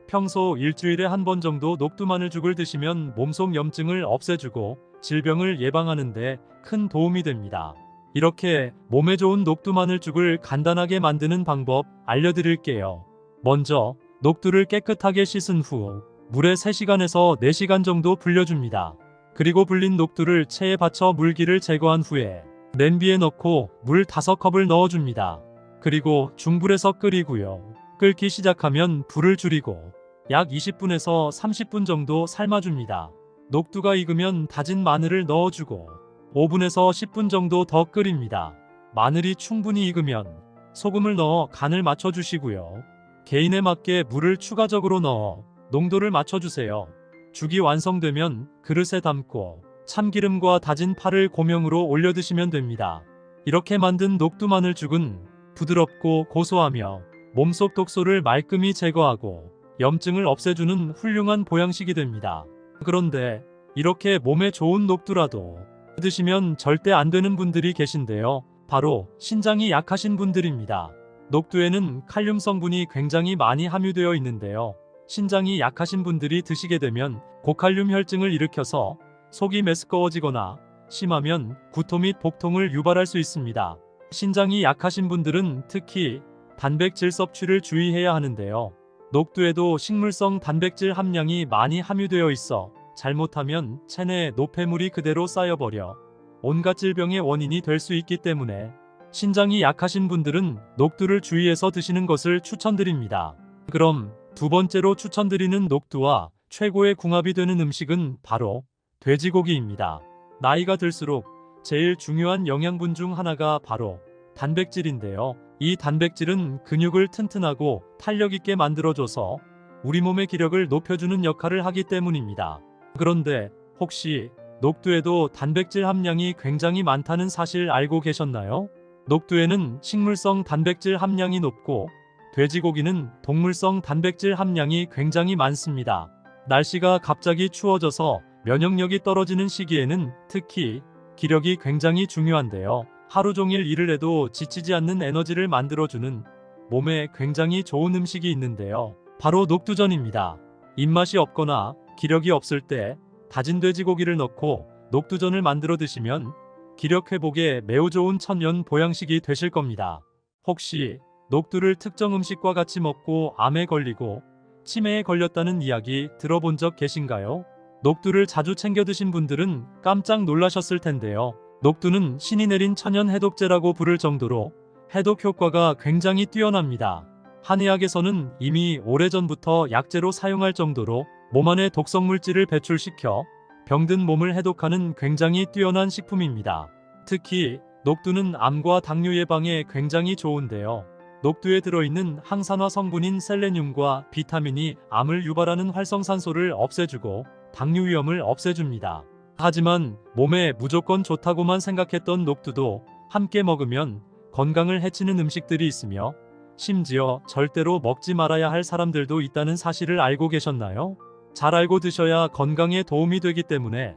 평소 일주일에 한 번 정도 녹두마늘죽을 드시면 몸속 염증을 없애주고 질병을 예방하는 데 큰 도움이 됩니다. 이렇게 몸에 좋은 녹두마늘죽을 간단하게 만드는 방법 알려드릴게요. 먼저 녹두를 깨끗하게 씻은 후 물에 3시간에서 4시간 정도 불려줍니다. 그리고 불린 녹두를 체에 받쳐 물기를 제거한 후에 냄비에 넣고 물 5컵을 넣어줍니다. 그리고 중불에서 끓이고요. 끓기 시작하면 불을 줄이고 약 20분에서 30분 정도 삶아줍니다. 녹두가 익으면 다진 마늘을 넣어주고 5분에서 10분 정도 더 끓입니다. 마늘이 충분히 익으면 소금을 넣어 간을 맞춰주시고요. 개인에 맞게 물을 추가적으로 넣어 농도를 맞춰주세요. 죽이 완성되면 그릇에 담고 참기름과 다진 파를 고명으로 올려 드시면 됩니다. 이렇게 만든 녹두마늘죽은 부드럽고 고소하며 몸속 독소를 말끔히 제거하고 염증을 없애주는 훌륭한 보양식이 됩니다. 그런데 이렇게 몸에 좋은 녹두라도 드시면 절대 안 되는 분들이 계신데요. 바로 신장이 약하신 분들입니다. 녹두에는 칼륨 성분이 굉장히 많이 함유되어 있는데요. 신장이 약하신 분들이 드시게 되면 고칼륨 혈증을 일으켜서 속이 메스꺼워지거나 심하면 구토 및 복통을 유발할 수 있습니다. 신장이 약하신 분들은 특히 단백질 섭취를 주의해야 하는데요. 녹두에도 식물성 단백질 함량이 많이 함유되어 있어 잘못하면 체내 노폐물이 그대로 쌓여버려 온갖 질병의 원인이 될 수 있기 때문에 신장이 약하신 분들은 녹두를 주의해서 드시는 것을 추천드립니다. 그럼 두 번째로 추천드리는 녹두와 최고의 궁합이 되는 음식은 바로 돼지고기입니다. 나이가 들수록 제일 중요한 영양분 중 하나가 바로 단백질인데요. 이 단백질은 근육을 튼튼하고 탄력 있게 만들어줘서 우리 몸의 기력을 높여주는 역할을 하기 때문입니다. 그런데 혹시 녹두에도 단백질 함량이 굉장히 많다는 사실 알고 계셨나요? 녹두에는 식물성 단백질 함량이 높고 돼지고기는 동물성 단백질 함량이 굉장히 많습니다. 날씨가 갑자기 추워져서 면역력이 떨어지는 시기에는 특히 기력이 굉장히 중요한데요. 하루 종일 일을 해도 지치지 않는 에너지를 만들어주는 몸에 굉장히 좋은 음식이 있는데요. 바로 녹두전입니다. 입맛이 없거나 기력이 없을 때 다진 돼지고기를 넣고 녹두전을 만들어 드시면 기력 회복에 매우 좋은 천연 보양식이 되실 겁니다. 혹시 녹두를 특정 음식과 같이 먹고 암에 걸리고 치매에 걸렸다는 이야기 들어본 적 계신가요? 녹두를 자주 챙겨 드신 분들은 깜짝 놀라셨을 텐데요. 녹두는 신이 내린 천연 해독제라고 부를 정도로 해독 효과가 굉장히 뛰어납니다. 한의학에서는 이미 오래전부터 약재로 사용할 정도로 몸 안에 독성 물질을 배출시켜 병든 몸을 해독하는 굉장히 뛰어난 식품입니다. 특히 녹두는 암과 당뇨 예방에 굉장히 좋은데요. 녹두에 들어있는 항산화 성분인 셀레늄과 비타민이 암을 유발하는 활성산소를 없애주고 당뇨 위험을 없애줍니다. 하지만 몸에 무조건 좋다고만 생각했던 녹두도 함께 먹으면 건강을 해치는 음식들이 있으며 심지어 절대로 먹지 말아야 할 사람들도 있다는 사실을 알고 계셨나요? 잘 알고 드셔야 건강에 도움이 되기 때문에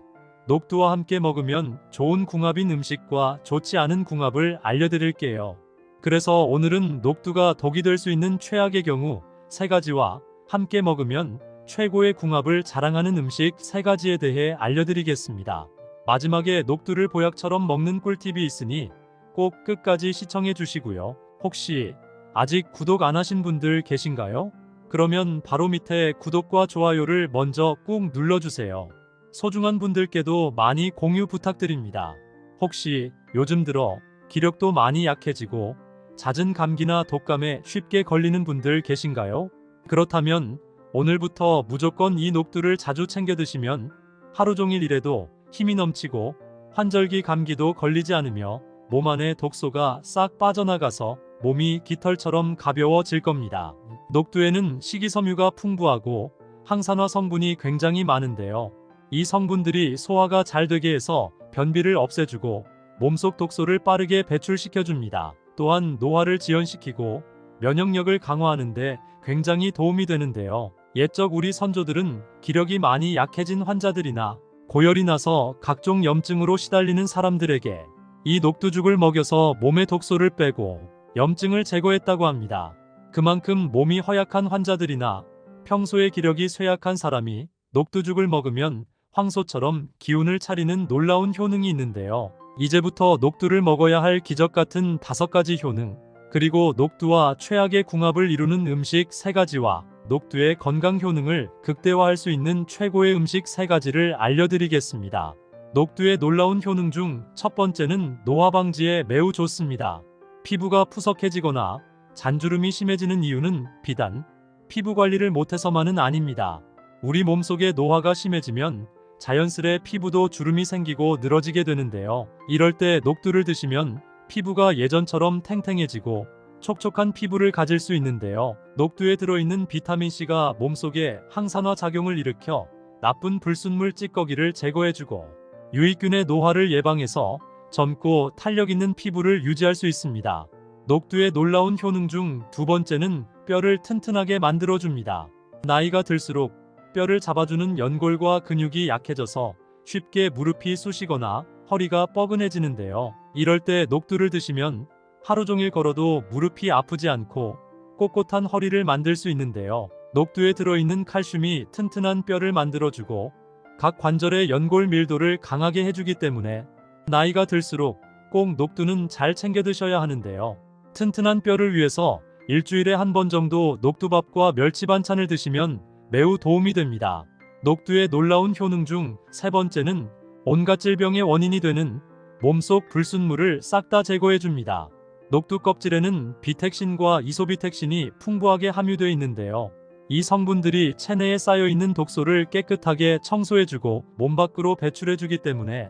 녹두와 함께 먹으면 좋은 궁합인 음식과 좋지 않은 궁합을 알려드릴게요. 그래서 오늘은 녹두가 독이 될 수 있는 최악의 경우 3가지와 함께 먹으면 최고의 궁합을 자랑하는 음식 3가지에 대해 알려드리겠습니다. 마지막에 녹두를 보약처럼 먹는 꿀팁이 있으니 꼭 끝까지 시청해 주시고요. 혹시 아직 구독 안 하신 분들 계신가요? 그러면 바로 밑에 구독과 좋아요를 먼저 꾹 눌러주세요. 소중한 분들께도 많이 공유 부탁드립니다. 혹시 요즘 들어 기력도 많이 약해지고 잦은 감기나 독감에 쉽게 걸리는 분들 계신가요? 그렇다면 오늘부터 무조건 이 녹두를 자주 챙겨 드시면 하루 종일 일해도 힘이 넘치고 환절기 감기도 걸리지 않으며 몸 안에 독소가 싹 빠져나가서 몸이 깃털처럼 가벼워질 겁니다. 녹두에는 식이섬유가 풍부하고 항산화 성분이 굉장히 많은데요. 이 성분들이 소화가 잘 되게 해서 변비를 없애주고 몸속 독소를 빠르게 배출시켜줍니다. 또한 노화를 지연시키고 면역력을 강화하는데 굉장히 도움이 되는데요. 옛적 우리 선조들은 기력이 많이 약해진 환자들이나 고열이 나서 각종 염증으로 시달리는 사람들에게 이 녹두죽을 먹여서 몸의 독소를 빼고 염증을 제거했다고 합니다. 그만큼 몸이 허약한 환자들이나 평소에 기력이 쇠약한 사람이 녹두죽을 먹으면 황소처럼 기운을 차리는 놀라운 효능이 있는데요. 이제부터 녹두를 먹어야 할 기적 같은 5가지 효능, 그리고 녹두와 최악의 궁합을 이루는 음식 3가지와 녹두의 건강 효능을 극대화할 수 있는 최고의 음식 3가지를 알려드리겠습니다. 녹두의 놀라운 효능 중 첫 번째는 노화 방지에 매우 좋습니다. 피부가 푸석해지거나 잔주름이 심해지는 이유는 비단 피부 관리를 못해서만은 아닙니다. 우리 몸속에 노화가 심해지면 자연스레 피부도 주름이 생기고 늘어지게 되는데요. 이럴 때 녹두를 드시면 피부가 예전처럼 탱탱해지고 촉촉한 피부를 가질 수 있는데요. 녹두에 들어있는 비타민C가 몸속에 항산화 작용을 일으켜 나쁜 불순물 찌꺼기를 제거해주고 유익균의 노화를 예방해서 젊고 탄력 있는 피부를 유지할 수 있습니다. 녹두의 놀라운 효능 중 2번째는 뼈를 튼튼하게 만들어줍니다. 나이가 들수록 뼈를 잡아주는 연골과 근육이 약해져서 쉽게 무릎이 쑤시거나 허리가 뻐근해지는데요. 이럴 때 녹두를 드시면 하루 종일 걸어도 무릎이 아프지 않고 꼿꼿한 허리를 만들 수 있는데요. 녹두에 들어있는 칼슘이 튼튼한 뼈를 만들어주고 각 관절의 연골 밀도를 강하게 해주기 때문에 나이가 들수록 꼭 녹두는 잘 챙겨 드셔야 하는데요. 튼튼한 뼈를 위해서 일주일에 한 번 정도 녹두밥과 멸치 반찬을 드시면 매우 도움이 됩니다. 녹두의 놀라운 효능 중 세 번째는 온갖 질병의 원인이 되는 몸속 불순물을 싹 다 제거해 줍니다. 녹두 껍질에는 비택신과 이소비택신이 풍부하게 함유되어 있는데요. 이 성분들이 체내에 쌓여있는 독소를 깨끗하게 청소해주고 몸 밖으로 배출해주기 때문에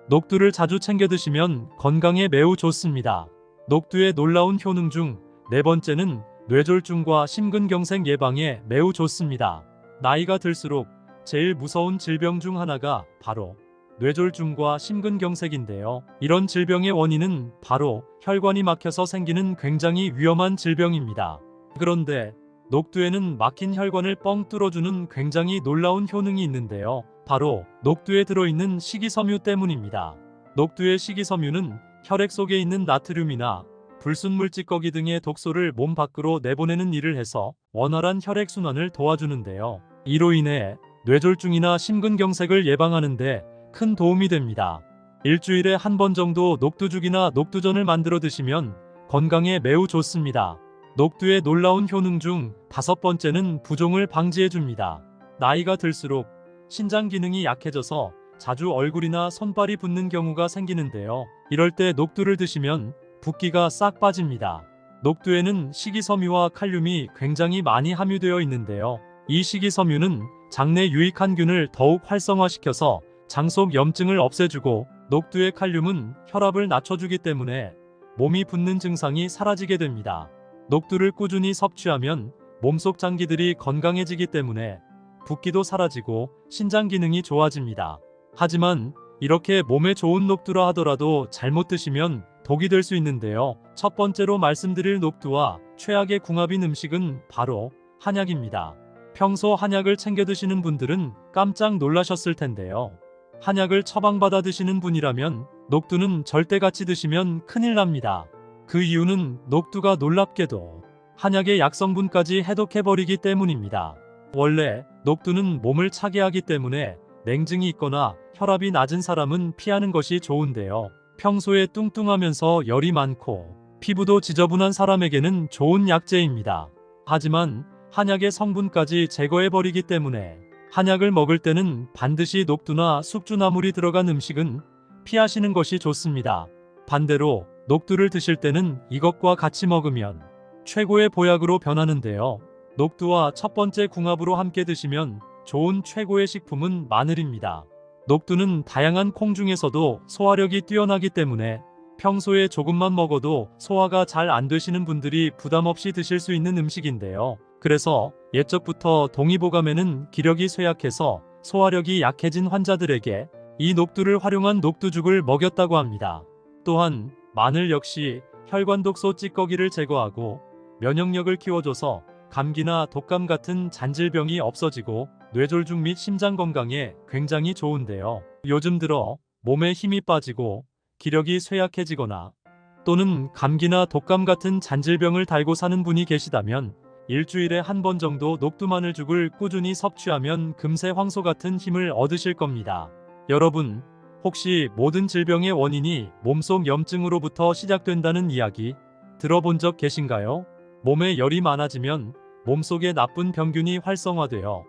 녹두를 자주 챙겨 드시면 건강에 매우 좋습니다. 녹두의 놀라운 효능 중 네 번째는 뇌졸중과 심근경색 예방에 매우 좋습니다. 나이가 들수록 제일 무서운 질병 중 하나가 바로 뇌졸중과 심근경색인데요. 이런 질병의 원인은 바로 혈관이 막혀서 생기는 굉장히 위험한 질병입니다. 그런데 녹두에는 막힌 혈관을 뻥 뚫어주는 굉장히 놀라운 효능이 있는데요. 바로 녹두에 들어있는 식이섬유 때문입니다. 녹두의 식이섬유는 혈액 속에 있는 나트륨이나 불순물 찌꺼기 등의 독소를 몸 밖으로 내보내는 일을 해서 원활한 혈액순환을 도와주는데요. 이로 인해 뇌졸중이나 심근경색을 예방하는 데 큰 도움이 됩니다. 일주일에 한 번 정도 녹두죽이나 녹두전을 만들어 드시면 건강에 매우 좋습니다. 녹두의 놀라운 효능 중 다섯 번째는 부종을 방지해줍니다. 나이가 들수록 신장 기능이 약해져서 자주 얼굴이나 손발이 붓는 경우가 생기는데요. 이럴 때 녹두를 드시면 붓기가 싹 빠집니다. 녹두에는 식이섬유와 칼륨이 굉장히 많이 함유되어 있는데요. 이 식이섬유는 장내 유익한 균을 더욱 활성화시켜서 장속 염증을 없애주고 녹두의 칼륨은 혈압을 낮춰주기 때문에 몸이 붓는 증상이 사라지게 됩니다. 녹두를 꾸준히 섭취하면 몸속 장기들이 건강해지기 때문에 붓기도 사라지고 신장 기능이 좋아집니다. 하지만 이렇게 몸에 좋은 녹두라 하더라도 잘못 드시면 독이 될 수 있는데요. 첫 번째로 말씀드릴 녹두와 최악의 궁합인 음식은 바로 한약입니다. 평소 한약을 챙겨 드시는 분들은 깜짝 놀라셨을 텐데요. 한약을 처방받아 드시는 분이라면 녹두는 절대 같이 드시면 큰일 납니다. 그 이유는 녹두가 놀랍게도 한약의 약성분까지 해독해버리기 때문입니다. 원래 녹두는 몸을 차게 하기 때문에 냉증이 있거나 혈압이 낮은 사람은 피하는 것이 좋은데요. 평소에 뚱뚱하면서 열이 많고 피부도 지저분한 사람에게는 좋은 약재입니다. 하지만 한약의 성분까지 제거해버리기 때문에 한약을 먹을 때는 반드시 녹두나 숙주나물이 들어간 음식은 피하시는 것이 좋습니다. 반대로 녹두를 드실 때는 이것과 같이 먹으면 최고의 보약으로 변하는데요. 녹두와 첫 번째 궁합으로 함께 드시면 좋은 최고의 식품은 마늘입니다. 녹두는 다양한 콩 중에서도 소화력이 뛰어나기 때문에 평소에 조금만 먹어도 소화가 잘 안 되시는 분들이 부담 없이 드실 수 있는 음식인데요. 그래서 옛적부터 동의보감에는 기력이 쇠약해서 소화력이 약해진 환자들에게 이 녹두를 활용한 녹두죽을 먹였다고 합니다. 또한 마늘 역시 혈관 독소 찌꺼기를 제거하고 면역력을 키워줘서 감기나 독감 같은 잔질병이 없어지고 뇌졸중 및 심장 건강에 굉장히 좋은데요. 요즘 들어 몸에 힘이 빠지고 기력이 쇠약해지거나 또는 감기나 독감 같은 잔질병을 달고 사는 분이 계시다면 일주일에 한 번 정도 녹두마늘죽을 꾸준히 섭취하면 금세 황소 같은 힘을 얻으실 겁니다. 여러분, 혹시 모든 질병의 원인이 몸속 염증으로부터 시작된다는 이야기 들어본 적 계신가요? 몸에 열이 많아지면 몸속에 나쁜 병균이 활성화되어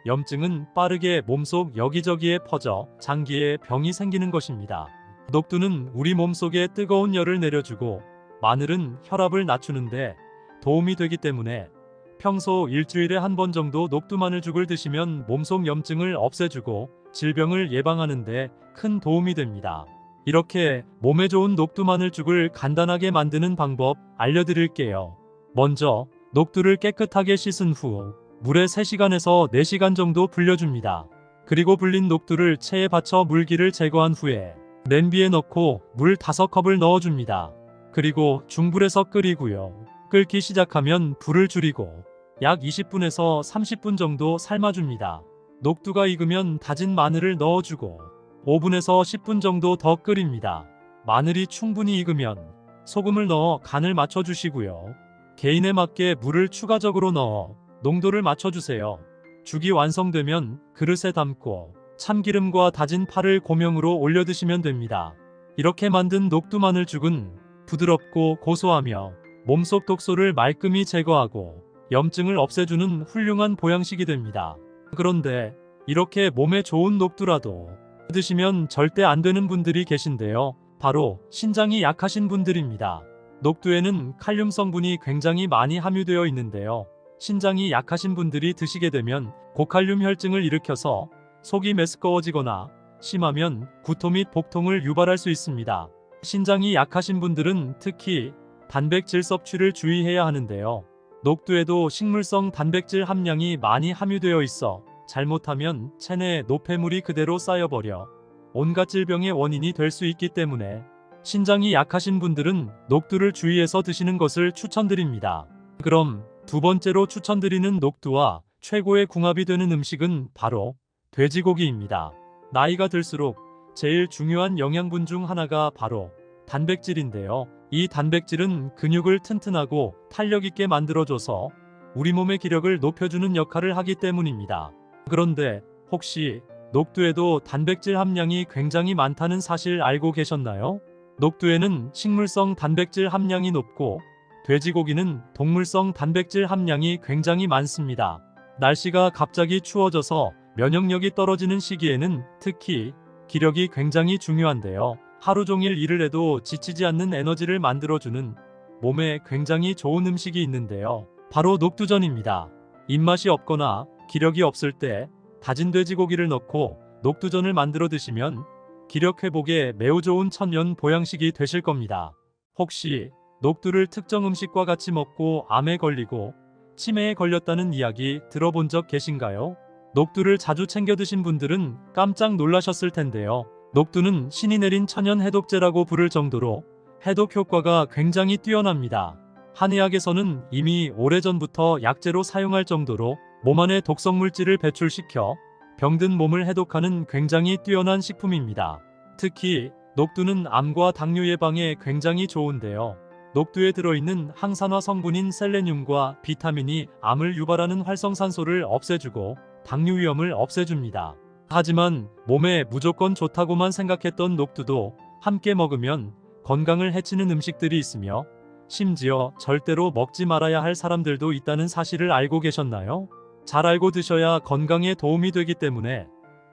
염증은 빠르게 몸속 여기저기에 퍼져 장기에 병이 생기는 것입니다. 녹두는 우리 몸속에 뜨거운 열을 내려주고 마늘은 혈압을 낮추는데 도움이 되기 때문에 평소 일주일에 한 번 정도 녹두마늘죽을 드시면 몸속 염증을 없애주고 질병을 예방하는 데 큰 도움이 됩니다. 이렇게 몸에 좋은 녹두마늘죽을 간단하게 만드는 방법 알려드릴게요. 먼저 녹두를 깨끗하게 씻은 후 물에 3시간에서 4시간 정도 불려줍니다. 그리고 불린 녹두를 체에 받쳐 물기를 제거한 후에 냄비에 넣고 물 5컵을 넣어줍니다. 그리고 중불에서 끓이고요. 끓기 시작하면 불을 줄이고 약 20분에서 30분 정도 삶아줍니다. 녹두가 익으면 다진 마늘을 넣어주고 5분에서 10분 정도 더 끓입니다. 마늘이 충분히 익으면 소금을 넣어 간을 맞춰주시고요. 개인에 맞게 물을 추가적으로 넣어 농도를 맞춰주세요. 죽이 완성되면 그릇에 담고 참기름과 다진 파를 고명으로 올려 드시면 됩니다. 이렇게 만든 녹두 마늘죽은 부드럽고 고소하며 몸속 독소를 말끔히 제거하고 염증을 없애주는 훌륭한 보양식이 됩니다. 그런데 이렇게 몸에 좋은 녹두라도 드시면 절대 안 되는 분들이 계신데요. 바로 신장이 약하신 분들입니다. 녹두에는 칼륨 성분이 굉장히 많이 함유되어 있는데요. 신장이 약하신 분들이 드시게 되면 고칼륨 혈증을 일으켜서 속이 메스꺼워지거나 심하면 구토 및 복통을 유발할 수 있습니다. 신장이 약하신 분들은 특히 단백질 섭취를 주의해야 하는데요. 녹두에도 식물성 단백질 함량이 많이 함유되어 있어 잘못하면 체내에 노폐물이 그대로 쌓여버려 온갖 질병의 원인이 될 수 있기 때문에 신장이 약하신 분들은 녹두를 주의해서 드시는 것을 추천드립니다. 그럼 두 번째로 추천드리는 녹두와 최고의 궁합이 되는 음식은 바로 돼지고기입니다. 나이가 들수록 제일 중요한 영양분 중 하나가 바로 단백질인데요. 이 단백질은 근육을 튼튼하고 탄력 있게 만들어줘서 우리 몸의 기력을 높여주는 역할을 하기 때문입니다. 그런데 혹시 녹두에도 단백질 함량이 굉장히 많다는 사실 알고 계셨나요? 녹두에는 식물성 단백질 함량이 높고 돼지고기는 동물성 단백질 함량이 굉장히 많습니다. 날씨가 갑자기 추워져서 면역력이 떨어지는 시기에는 특히 기력이 굉장히 중요한데요. 하루 종일 일을 해도 지치지 않는 에너지를 만들어주는 몸에 굉장히 좋은 음식이 있는데요. 바로 녹두전입니다. 입맛이 없거나 기력이 없을 때 다진 돼지고기를 넣고 녹두전을 만들어 드시면 기력 회복에 매우 좋은 천연 보양식이 되실 겁니다. 혹시 녹두를 특정 음식과 같이 먹고 암에 걸리고 치매에 걸렸다는 이야기 들어본 적 계신가요? 녹두를 자주 챙겨 드신 분들은 깜짝 놀라셨을 텐데요. 녹두는 신이 내린 천연 해독제라고 부를 정도로 해독 효과가 굉장히 뛰어납니다. 한의학에서는 이미 오래전부터 약재로 사용할 정도로 몸 안에 독성 물질을 배출시켜 병든 몸을 해독하는 굉장히 뛰어난 식품입니다. 특히 녹두는 암과 당뇨 예방에 굉장히 좋은데요. 녹두에 들어있는 항산화 성분인 셀레늄과 비타민이 암을 유발하는 활성산소를 없애주고 당뇨 위험을 없애줍니다. 하지만 몸에 무조건 좋다고만 생각했던 녹두도 함께 먹으면 건강을 해치는 음식들이 있으며 심지어 절대로 먹지 말아야 할 사람들도 있다는 사실을 알고 계셨나요? 잘 알고 드셔야 건강에 도움이 되기 때문에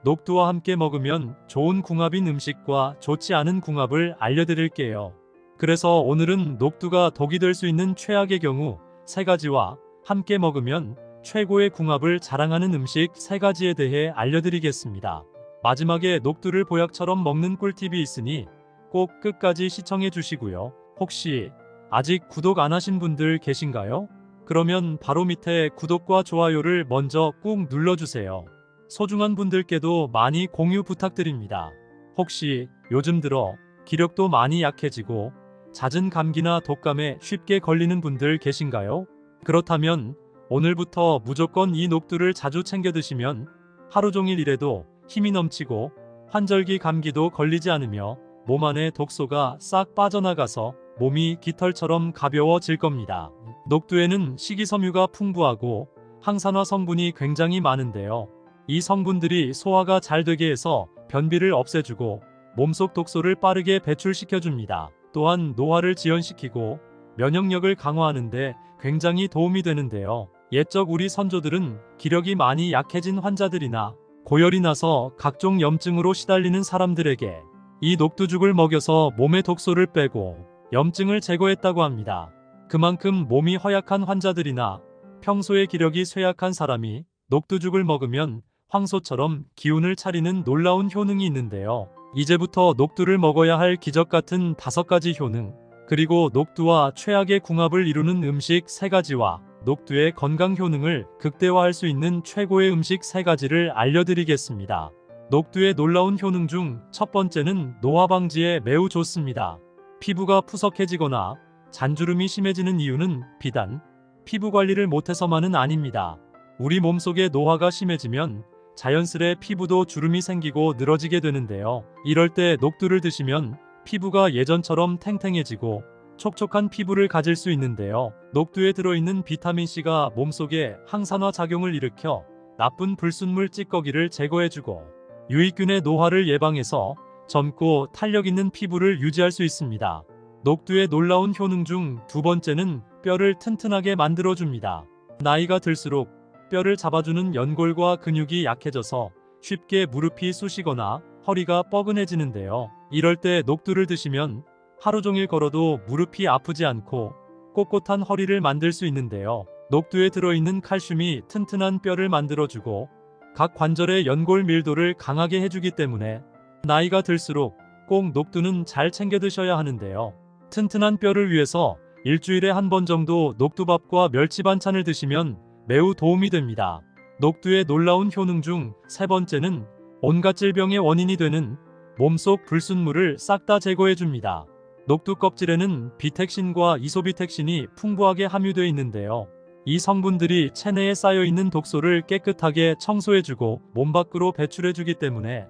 녹두와 함께 먹으면 좋은 궁합인 음식과 좋지 않은 궁합을 알려드릴게요. 그래서 오늘은 녹두가 독이 될 수 있는 최악의 경우 3가지와 함께 먹으면 최고의 궁합을 자랑하는 음식 3가지에 대해 알려드리겠습니다. 마지막에 녹두를 보약처럼 먹는 꿀팁이 있으니 꼭 끝까지 시청해 주시고요. 혹시 아직 구독 안 하신 분들 계신가요? 그러면 바로 밑에 구독과 좋아요를 먼저 꾹 눌러주세요. 소중한 분들께도 많이 공유 부탁드립니다. 혹시 요즘 들어 기력도 많이 약해지고 잦은 감기나 독감에 쉽게 걸리는 분들 계신가요? 그렇다면 오늘부터 무조건 이 녹두를 자주 챙겨 드시면 하루 종일 일해도 힘이 넘치고 환절기 감기도 걸리지 않으며 몸 안에 독소가 싹 빠져나가서 몸이 깃털처럼 가벼워질 겁니다. 녹두에는 식이섬유가 풍부하고 항산화 성분이 굉장히 많은데요. 이 성분들이 소화가 잘 되게 해서 변비를 없애주고 몸속 독소를 빠르게 배출시켜줍니다. 또한 노화를 지연시키고 면역력을 강화하는데 굉장히 도움이 되는데요. 옛적 우리 선조들은 기력이 많이 약해진 환자들이나 고열이 나서 각종 염증으로 시달리는 사람들에게 이 녹두죽을 먹여서 몸의 독소를 빼고 염증을 제거했다고 합니다. 그만큼 몸이 허약한 환자들이나 평소에 기력이 쇠약한 사람이 녹두죽을 먹으면 황소처럼 기운을 차리는 놀라운 효능이 있는데요. 이제부터 녹두를 먹어야 할 기적 같은 5가지 효능, 그리고 녹두와 최악의 궁합을 이루는 음식 3가지와 녹두의 건강 효능을 극대화할 수 있는 최고의 음식 3가지를 알려드리겠습니다. 녹두의 놀라운 효능 중 첫 번째는 노화 방지에 매우 좋습니다. 피부가 푸석해지거나 잔주름이 심해지는 이유는 비단 피부 관리를 못해서만은 아닙니다. 우리 몸속의 노화가 심해지면 자연스레 피부도 주름이 생기고 늘어지게 되는데요. 이럴 때 녹두를 드시면 피부가 예전처럼 탱탱해지고 촉촉한 피부를 가질 수 있는데요. 녹두에 들어있는 비타민C가 몸속에 항산화 작용을 일으켜 나쁜 불순물 찌꺼기를 제거해주고 유익균의 노화를 예방해서 젊고 탄력 있는 피부를 유지할 수 있습니다. 녹두의 놀라운 효능 중 두 번째는 뼈를 튼튼하게 만들어줍니다. 나이가 들수록 뼈를 잡아주는 연골과 근육이 약해져서 쉽게 무릎이 쑤시거나 허리가 뻐근해지는데요. 이럴 때 녹두를 드시면 하루 종일 걸어도 무릎이 아프지 않고 꼿꼿한 허리를 만들 수 있는데요. 녹두에 들어있는 칼슘이 튼튼한 뼈를 만들어주고 각 관절의 연골 밀도를 강하게 해주기 때문에 나이가 들수록 꼭 녹두는 잘 챙겨 드셔야 하는데요. 튼튼한 뼈를 위해서 일주일에 한 번 정도 녹두밥과 멸치 반찬을 드시면 매우 도움이 됩니다. 녹두의 놀라운 효능 중 세 번째는 온갖 질병의 원인이 되는 몸속 불순물을 싹 다 제거해 줍니다. 녹두 껍질에는 비택신과 이소비택신이 풍부하게 함유되어 있는데요. 이 성분들이 체내에 쌓여있는 독소를 깨끗하게 청소해주고 몸 밖으로 배출해주기 때문에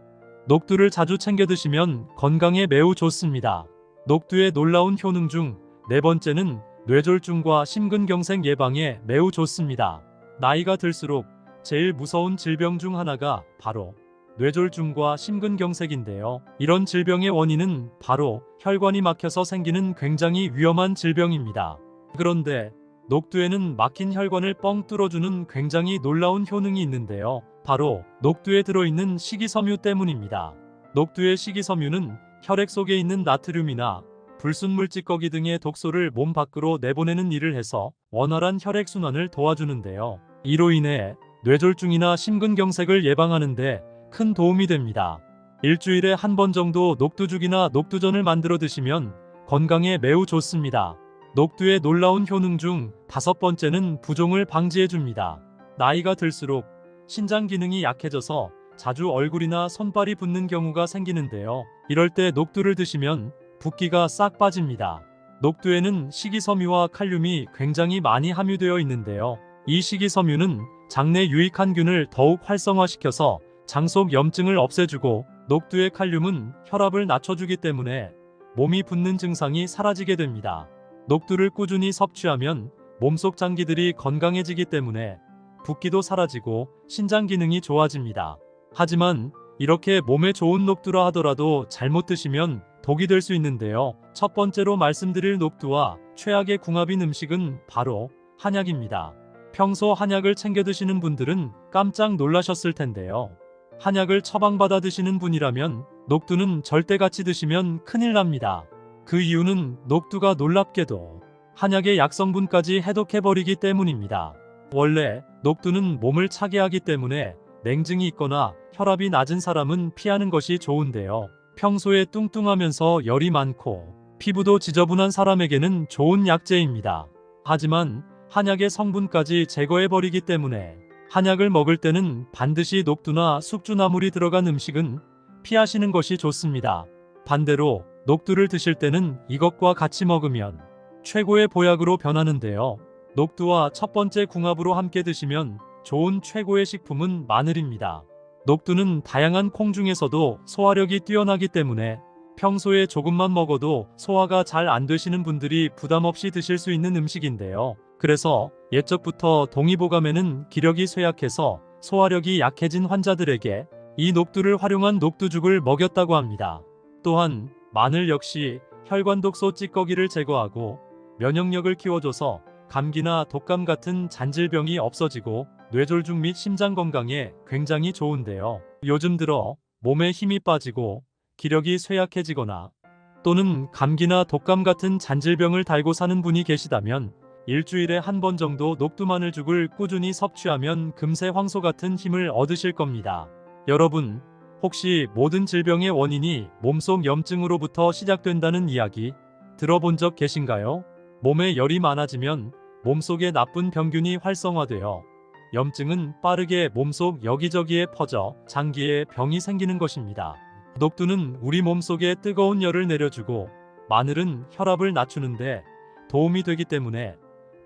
녹두를 자주 챙겨 드시면 건강에 매우 좋습니다. 녹두의 놀라운 효능 중 네 번째는 뇌졸중과 심근경색 예방에 매우 좋습니다. 나이가 들수록 제일 무서운 질병 중 하나가 바로 뇌졸중과 심근경색인데요. 이런 질병의 원인은 바로 혈관이 막혀서 생기는 굉장히 위험한 질병입니다. 그런데 녹두에는 막힌 혈관을 뻥 뚫어주는 굉장히 놀라운 효능이 있는데요. 바로 녹두에 들어있는 식이섬유 때문입니다. 녹두의 식이섬유는 혈액 속에 있는 나트륨이나 불순물 찌꺼기 등의 독소를 몸 밖으로 내보내는 일을 해서 원활한 혈액순환을 도와주는데요. 이로 인해 뇌졸중이나 심근경색을 예방하는 데 큰 도움이 됩니다. 일주일에 한 번 정도 녹두죽이나 녹두전을 만들어 드시면 건강에 매우 좋습니다. 녹두의 놀라운 효능 중 다섯 번째는 부종을 방지해줍니다. 나이가 들수록 신장 기능이 약해져서 자주 얼굴이나 손발이 붓는 경우가 생기는데요. 이럴 때 녹두를 드시면 붓기가 싹 빠집니다. 녹두에는 식이섬유와 칼륨이 굉장히 많이 함유되어 있는데요. 이 식이섬유는 장내 유익한 균을 더욱 활성화시켜서 장속 염증을 없애주고 녹두의 칼륨은 혈압을 낮춰주기 때문에 몸이 붓는 증상이 사라지게 됩니다. 녹두를 꾸준히 섭취하면 몸속 장기들이 건강해지기 때문에 붓기도 사라지고 신장 기능이 좋아집니다. 하지만 이렇게 몸에 좋은 녹두라 하더라도 잘못 드시면 독이 될 수 있는데요. 첫 번째로 말씀드릴 녹두와 최악의 궁합인 음식은 바로 한약입니다. 평소 한약을 챙겨 드시는 분들은 깜짝 놀라셨을 텐데요. 한약을 처방받아 드시는 분이라면 녹두는 절대 같이 드시면 큰일 납니다. 그 이유는 녹두가 놀랍게도 한약의 약성분까지 해독해버리기 때문입니다. 원래 녹두는 몸을 차게 하기 때문에 냉증이 있거나 혈압이 낮은 사람은 피하는 것이 좋은데요. 평소에 뚱뚱하면서 열이 많고 피부도 지저분한 사람에게는 좋은 약재입니다. 하지만 한약의 성분까지 제거해버리기 때문에 한약을 먹을 때는 반드시 녹두나 숙주나물이 들어간 음식은 피하시는 것이 좋습니다. 반대로 녹두를 드실 때는 이것과 같이 먹으면 최고의 보약으로 변하는데요. 녹두와 첫 번째 궁합으로 함께 드시면 좋은 최고의 식품은 마늘입니다. 녹두는 다양한 콩 중에서도 소화력이 뛰어나기 때문에 평소에 조금만 먹어도 소화가 잘 안 되시는 분들이 부담 없이 드실 수 있는 음식인데요. 그래서 옛적부터 동의보감에는 기력이 쇠약해서 소화력이 약해진 환자들에게 이 녹두를 활용한 녹두죽을 먹였다고 합니다. 또한 마늘 역시 혈관 독소 찌꺼기를 제거하고 면역력을 키워줘서 감기나 독감 같은 잔질병이 없어지고 뇌졸중 및 심장 건강에 굉장히 좋은데요. 요즘 들어 몸에 힘이 빠지고 기력이 쇠약해지거나 또는 감기나 독감 같은 잔질병을 달고 사는 분이 계시다면 일주일에 한 번 정도 녹두마늘죽을 꾸준히 섭취하면 금세 황소 같은 힘을 얻으실 겁니다. 여러분, 혹시 모든 질병의 원인이 몸속 염증으로부터 시작된다는 이야기 들어본 적 계신가요? 몸에 열이 많아지면 몸속에 나쁜 병균이 활성화되어 염증은 빠르게 몸속 여기저기에 퍼져 장기에 병이 생기는 것입니다. 녹두는 우리 몸속에 뜨거운 열을 내려주고 마늘은 혈압을 낮추는데 도움이 되기 때문에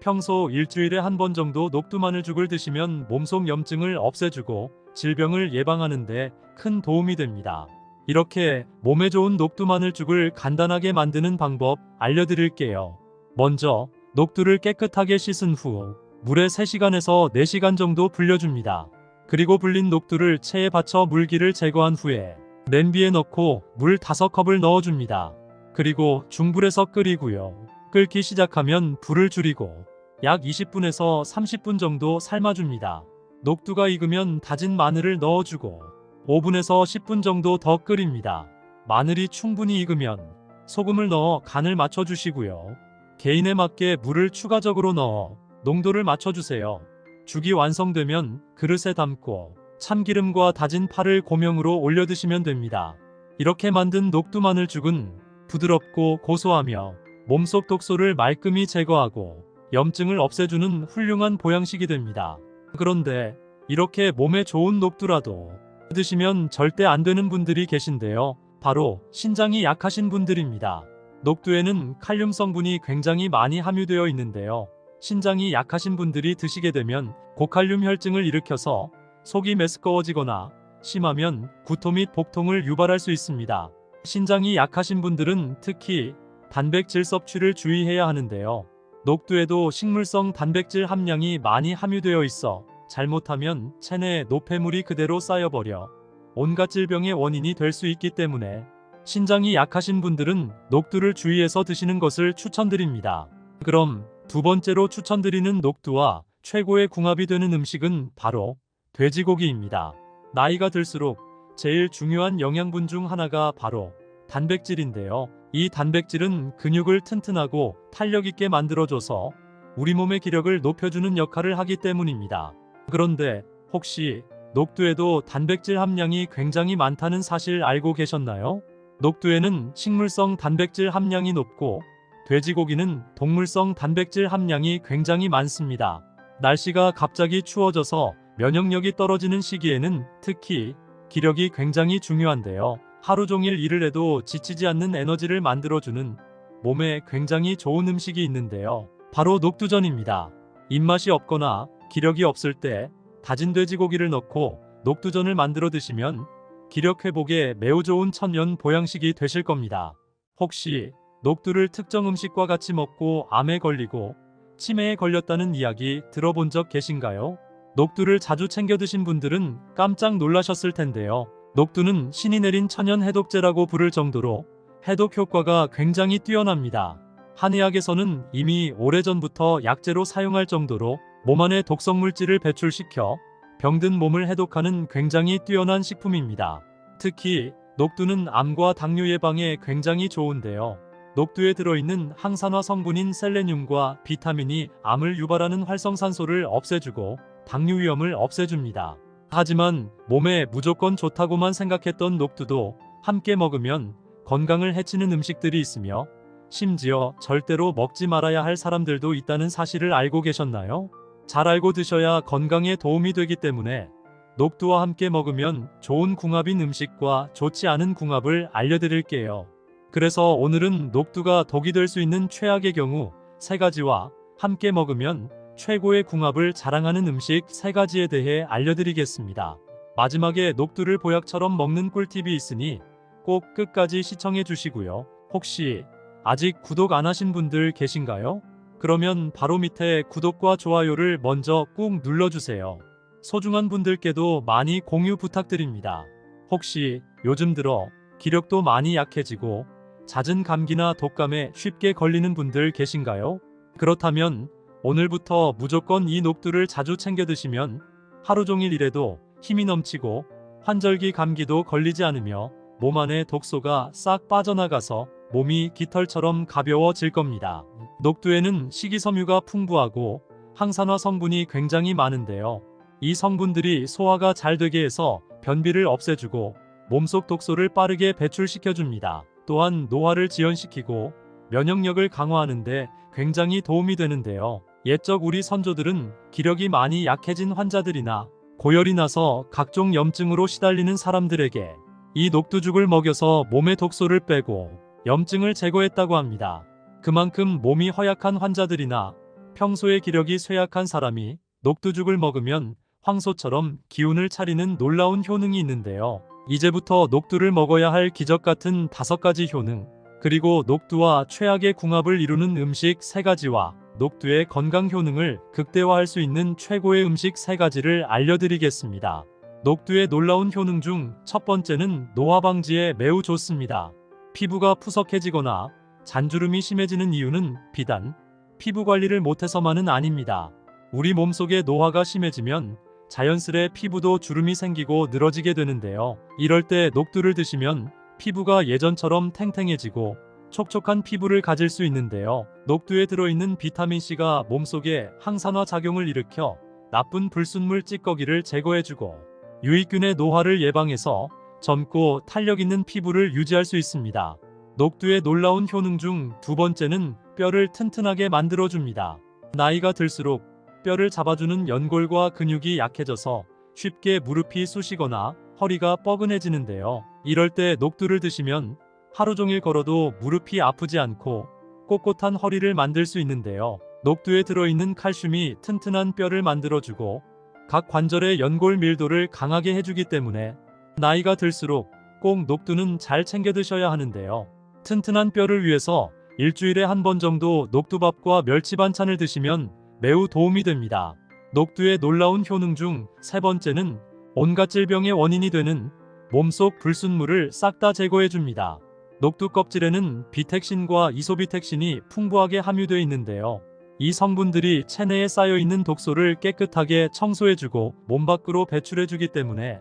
평소 일주일에 한 번 정도 녹두마늘죽을 드시면 몸속 염증을 없애주고 질병을 예방하는 데 큰 도움이 됩니다. 이렇게 몸에 좋은 녹두 마늘죽을 간단하게 만드는 방법 알려드릴게요. 먼저 녹두를 깨끗하게 씻은 후 물에 3시간에서 4시간 정도 불려줍니다. 그리고 불린 녹두를 체에 받쳐 물기를 제거한 후에 냄비에 넣고 물 5컵을 넣어줍니다. 그리고 중불에서 끓이고요. 끓기 시작하면 불을 줄이고 약 20분에서 30분 정도 삶아줍니다. 녹두가 익으면 다진 마늘을 넣어주고 5분에서 10분 정도 더 끓입니다. 마늘이 충분히 익으면 소금을 넣어 간을 맞춰주시고요. 개인에 맞게 물을 추가적으로 넣어 농도를 맞춰주세요. 죽이 완성되면 그릇에 담고 참기름과 다진 파를 고명으로 올려 드시면 됩니다. 이렇게 만든 녹두 마늘죽은 부드럽고 고소하며 몸속 독소를 말끔히 제거하고 염증을 없애주는 훌륭한 보양식이 됩니다. 그런데 이렇게 몸에 좋은 녹두라도 드시면 절대 안 되는 분들이 계신데요. 바로 신장이 약하신 분들입니다. 녹두에는 칼륨 성분이 굉장히 많이 함유되어 있는데요. 신장이 약하신 분들이 드시게 되면 고칼륨 혈증을 일으켜서 속이 메스꺼워지거나 심하면 구토 및 복통을 유발할 수 있습니다. 신장이 약하신 분들은 특히 단백질 섭취를 주의해야 하는데요. 녹두에도 식물성 단백질 함량이 많이 함유되어 있어 잘못하면 체내에 노폐물이 그대로 쌓여버려 온갖 질병의 원인이 될 수 있기 때문에 신장이 약하신 분들은 녹두를 주의해서 드시는 것을 추천드립니다. 그럼 두 번째로 추천드리는 녹두와 최고의 궁합이 되는 음식은 바로 돼지고기입니다. 나이가 들수록 제일 중요한 영양분 중 하나가 바로 단백질인데요. 이 단백질은 근육을 튼튼하고 탄력 있게 만들어줘서 우리 몸의 기력을 높여주는 역할을 하기 때문입니다. 그런데 혹시 녹두에도 단백질 함량이 굉장히 많다는 사실 알고 계셨나요? 녹두에는 식물성 단백질 함량이 높고 돼지고기는 동물성 단백질 함량이 굉장히 많습니다. 날씨가 갑자기 추워져서 면역력이 떨어지는 시기에는 특히 기력이 굉장히 중요한데요. 하루 종일 일을 해도 지치지 않는 에너지를 만들어주는 몸에 굉장히 좋은 음식이 있는데요. 바로 녹두전입니다. 입맛이 없거나 기력이 없을 때 다진 돼지고기를 넣고 녹두전을 만들어 드시면 기력 회복에 매우 좋은 천연 보양식이 되실 겁니다. 혹시 녹두를 특정 음식과 같이 먹고 암에 걸리고 치매에 걸렸다는 이야기 들어본 적 계신가요? 녹두를 자주 챙겨 드신 분들은 깜짝 놀라셨을 텐데요. 녹두는 신이 내린 천연 해독제라고 부를 정도로 해독 효과가 굉장히 뛰어납니다. 한의학에서는 이미 오래전부터 약재로 사용할 정도로 몸 안에 독성 물질을 배출시켜 병든 몸을 해독하는 굉장히 뛰어난 식품입니다. 특히 녹두는 암과 당뇨 예방에 굉장히 좋은데요. 녹두에 들어있는 항산화 성분인 셀레늄과 비타민이 암을 유발하는 활성산소를 없애주고 당뇨 위험을 없애줍니다. 하지만 몸에 무조건 좋다고만 생각했던 녹두도 함께 먹으면 건강을 해치는 음식들이 있으며 심지어 절대로 먹지 말아야 할 사람들도 있다는 사실을 알고 계셨나요? 잘 알고 드셔야 건강에 도움이 되기 때문에 녹두와 함께 먹으면 좋은 궁합인 음식과 좋지 않은 궁합을 알려드릴게요. 그래서 오늘은 녹두가 독이 될 수 있는 최악의 경우 3가지와 함께 먹으면 최고의 궁합을 자랑하는 음식 3가지에 대해 알려드리겠습니다. 마지막에 녹두를 보약처럼 먹는 꿀팁이 있으니 꼭 끝까지 시청해 주시고요. 혹시 아직 구독 안 하신 분들 계신가요? 그러면 바로 밑에 구독과 좋아요를 먼저 꾹 눌러주세요. 소중한 분들께도 많이 공유 부탁드립니다. 혹시 요즘 들어 기력도 많이 약해지고 잦은 감기나 독감에 쉽게 걸리는 분들 계신가요? 그렇다면 오늘부터 무조건 이 녹두를 자주 챙겨 드시면 하루 종일 일해도 힘이 넘치고 환절기 감기도 걸리지 않으며 몸 안에 독소가 싹 빠져나가서 몸이 깃털처럼 가벼워질 겁니다. 녹두에는 식이섬유가 풍부하고 항산화 성분이 굉장히 많은데요. 이 성분들이 소화가 잘 되게 해서 변비를 없애주고 몸속 독소를 빠르게 배출시켜줍니다. 또한 노화를 지연시키고 면역력을 강화하는데 굉장히 도움이 되는데요. 옛적 우리 선조들은 기력이 많이 약해진 환자들이나 고열이 나서 각종 염증으로 시달리는 사람들에게 이 녹두죽을 먹여서 몸의 독소를 빼고 염증을 제거했다고 합니다. 그만큼 몸이 허약한 환자들이나 평소에 기력이 쇠약한 사람이 녹두죽을 먹으면 황소처럼 기운을 차리는 놀라운 효능이 있는데요. 이제부터 녹두를 먹어야 할 기적 같은 5가지 효능, 그리고 녹두와 최악의 궁합을 이루는 음식 3가지와 녹두의 건강 효능을 극대화할 수 있는 최고의 음식 3가지를 알려드리겠습니다. 녹두의 놀라운 효능 중 첫 번째는 노화 방지에 매우 좋습니다. 피부가 푸석해지거나 잔주름이 심해지는 이유는 비단 피부 관리를 못해서만은 아닙니다. 우리 몸속의 노화가 심해지면 자연스레 피부도 주름이 생기고 늘어지게 되는데요. 이럴 때 녹두를 드시면 피부가 예전처럼 탱탱해지고 촉촉한 피부를 가질 수 있는데요. 녹두에 들어있는 비타민C가 몸속에 항산화 작용을 일으켜 나쁜 불순물 찌꺼기를 제거해주고 유익균의 노화를 예방해서 젊고 탄력 있는 피부를 유지할 수 있습니다. 녹두의 놀라운 효능 중 2번째는 뼈를 튼튼하게 만들어줍니다. 나이가 들수록 뼈를 잡아주는 연골과 근육이 약해져서 쉽게 무릎이 쑤시거나 허리가 뻐근해지는데요. 이럴 때 녹두를 드시면 하루 종일 걸어도 무릎이 아프지 않고 꼿꼿한 허리를 만들 수 있는데요. 녹두에 들어있는 칼슘이 튼튼한 뼈를 만들어주고 각 관절의 연골 밀도를 강하게 해주기 때문에 나이가 들수록 꼭 녹두는 잘 챙겨 드셔야 하는데요. 튼튼한 뼈를 위해서 일주일에 한 번 정도 녹두밥과 멸치 반찬을 드시면 매우 도움이 됩니다. 녹두의 놀라운 효능 중 3번째는 온갖 질병의 원인이 되는 몸속 불순물을 싹 다 제거해줍니다. 녹두 껍질에는 비택신과 이소비택신이 풍부하게 함유되어 있는데요. 이 성분들이 체내에 쌓여있는 독소를 깨끗하게 청소해주고 몸 밖으로 배출해주기 때문에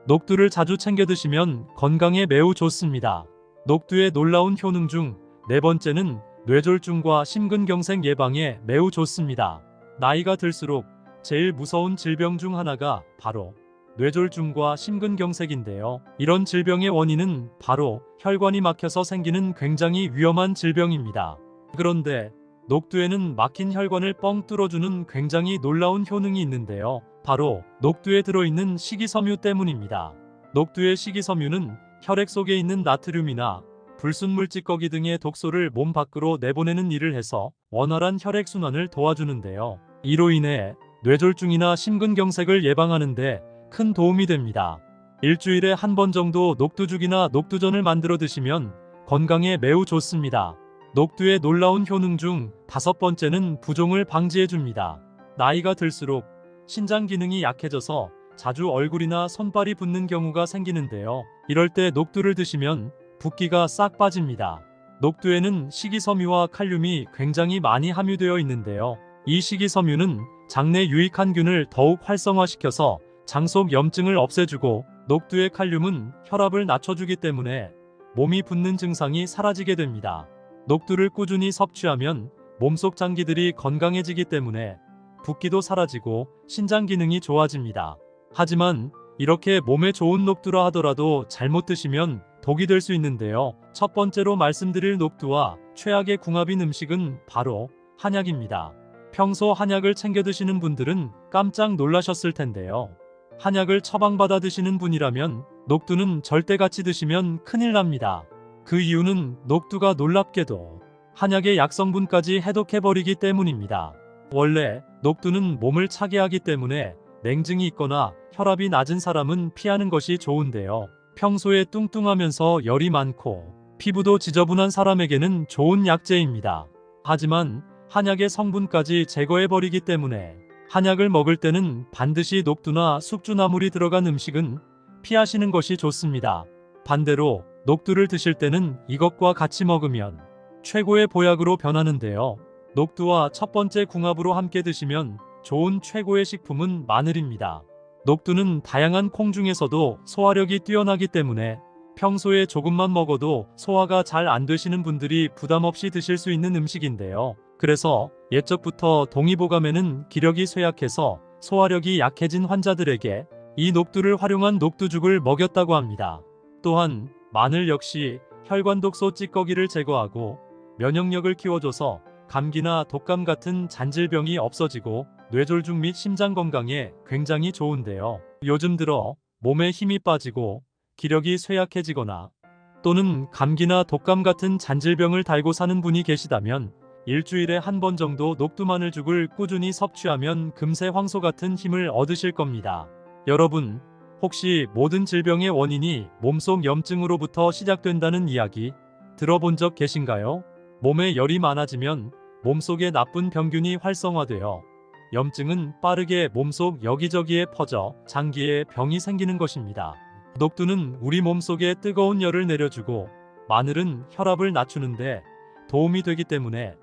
녹두를 자주 챙겨 드시면 건강에 매우 좋습니다. 녹두의 놀라운 효능 중 4번째는 뇌졸중과 심근경색 예방에 매우 좋습니다. 나이가 들수록 제일 무서운 질병 중 하나가 바로 뇌졸중과 심근경색인데요. 이런 질병의 원인은 바로 혈관이 막혀서 생기는 굉장히 위험한 질병입니다. 그런데 녹두에는 막힌 혈관을 뻥 뚫어주는 굉장히 놀라운 효능이 있는데요. 바로 녹두에 들어있는 식이섬유 때문입니다. 녹두의 식이섬유는 혈액 속에 있는 나트륨이나 불순물 찌꺼기 등의 독소를 몸 밖으로 내보내는 일을 해서 원활한 혈액순환을 도와주는데요. 이로 인해 뇌졸중이나 심근경색을 예방하는 데 큰 도움이 됩니다. 일주일에 한 번 정도 녹두죽이나 녹두전을 만들어 드시면 건강에 매우 좋습니다. 녹두의 놀라운 효능 중 5번째는 부종을 방지해줍니다. 나이가 들수록 신장 기능이 약해져서 자주 얼굴이나 손발이 붓는 경우가 생기는데요. 이럴 때 녹두를 드시면 붓기가 싹 빠집니다. 녹두에는 식이섬유와 칼륨이 굉장히 많이 함유되어 있는데요. 이 식이섬유는 장내 유익한 균을 더욱 활성화시켜서 장속 염증을 없애주고 녹두의 칼륨은 혈압을 낮춰주기 때문에 몸이 붓는 증상이 사라지게 됩니다. 녹두를 꾸준히 섭취하면 몸속 장기들이 건강해지기 때문에 붓기도 사라지고 신장 기능이 좋아집니다. 하지만 이렇게 몸에 좋은 녹두라 하더라도 잘못 드시면 독이 될 수 있는데요. 첫 번째로 말씀드릴 녹두와 최악의 궁합인 음식은 바로 한약입니다. 평소 한약을 챙겨 드시는 분들은 깜짝 놀라셨을 텐데요. 한약을 처방받아 드시는 분이라면 녹두는 절대 같이 드시면 큰일 납니다. 그 이유는 녹두가 놀랍게도 한약의 약성분까지 해독해버리기 때문입니다. 원래 녹두는 몸을 차게 하기 때문에 냉증이 있거나 혈압이 낮은 사람은 피하는 것이 좋은데요. 평소에 뚱뚱하면서 열이 많고 피부도 지저분한 사람에게는 좋은 약재입니다. 하지만 한약의 성분까지 제거해버리기 때문에 한약을 먹을 때는 반드시 녹두나 숙주나물이 들어간 음식은 피하시는 것이 좋습니다. 반대로 녹두를 드실 때는 이것과 같이 먹으면 최고의 보약으로 변하는데요. 녹두와 첫 번째 궁합으로 함께 드시면 좋은 최고의 식품은 마늘입니다. 녹두는 다양한 콩 중에서도 소화력이 뛰어나기 때문에 평소에 조금만 먹어도 소화가 잘 안 되시는 분들이 부담 없이 드실 수 있는 음식인데요. 그래서 옛적부터 동의보감에는 기력이 쇠약해서 소화력이 약해진 환자들에게 이 녹두를 활용한 녹두죽을 먹였다고 합니다. 또한 마늘 역시 혈관 독소 찌꺼기를 제거하고 면역력을 키워줘서 감기나 독감 같은 잔질병이 없어지고 뇌졸중 및 심장 건강에 굉장히 좋은데요. 요즘 들어 몸에 힘이 빠지고 기력이 쇠약해지거나 또는 감기나 독감 같은 잔질병을 달고 사는 분이 계시다면 일주일에 한 번 정도 녹두마늘죽을 꾸준히 섭취하면 금세 황소 같은 힘을 얻으실 겁니다. 여러분, 혹시 모든 질병의 원인이 몸속 염증으로부터 시작된다는 이야기 들어본 적 계신가요? 몸에 열이 많아지면 몸속에 나쁜 병균이 활성화되어 염증은 빠르게 몸속 여기저기에 퍼져 장기에 병이 생기는 것입니다. 녹두는 우리 몸속에 뜨거운 열을 내려주고 마늘은 혈압을 낮추는데 도움이 되기 때문에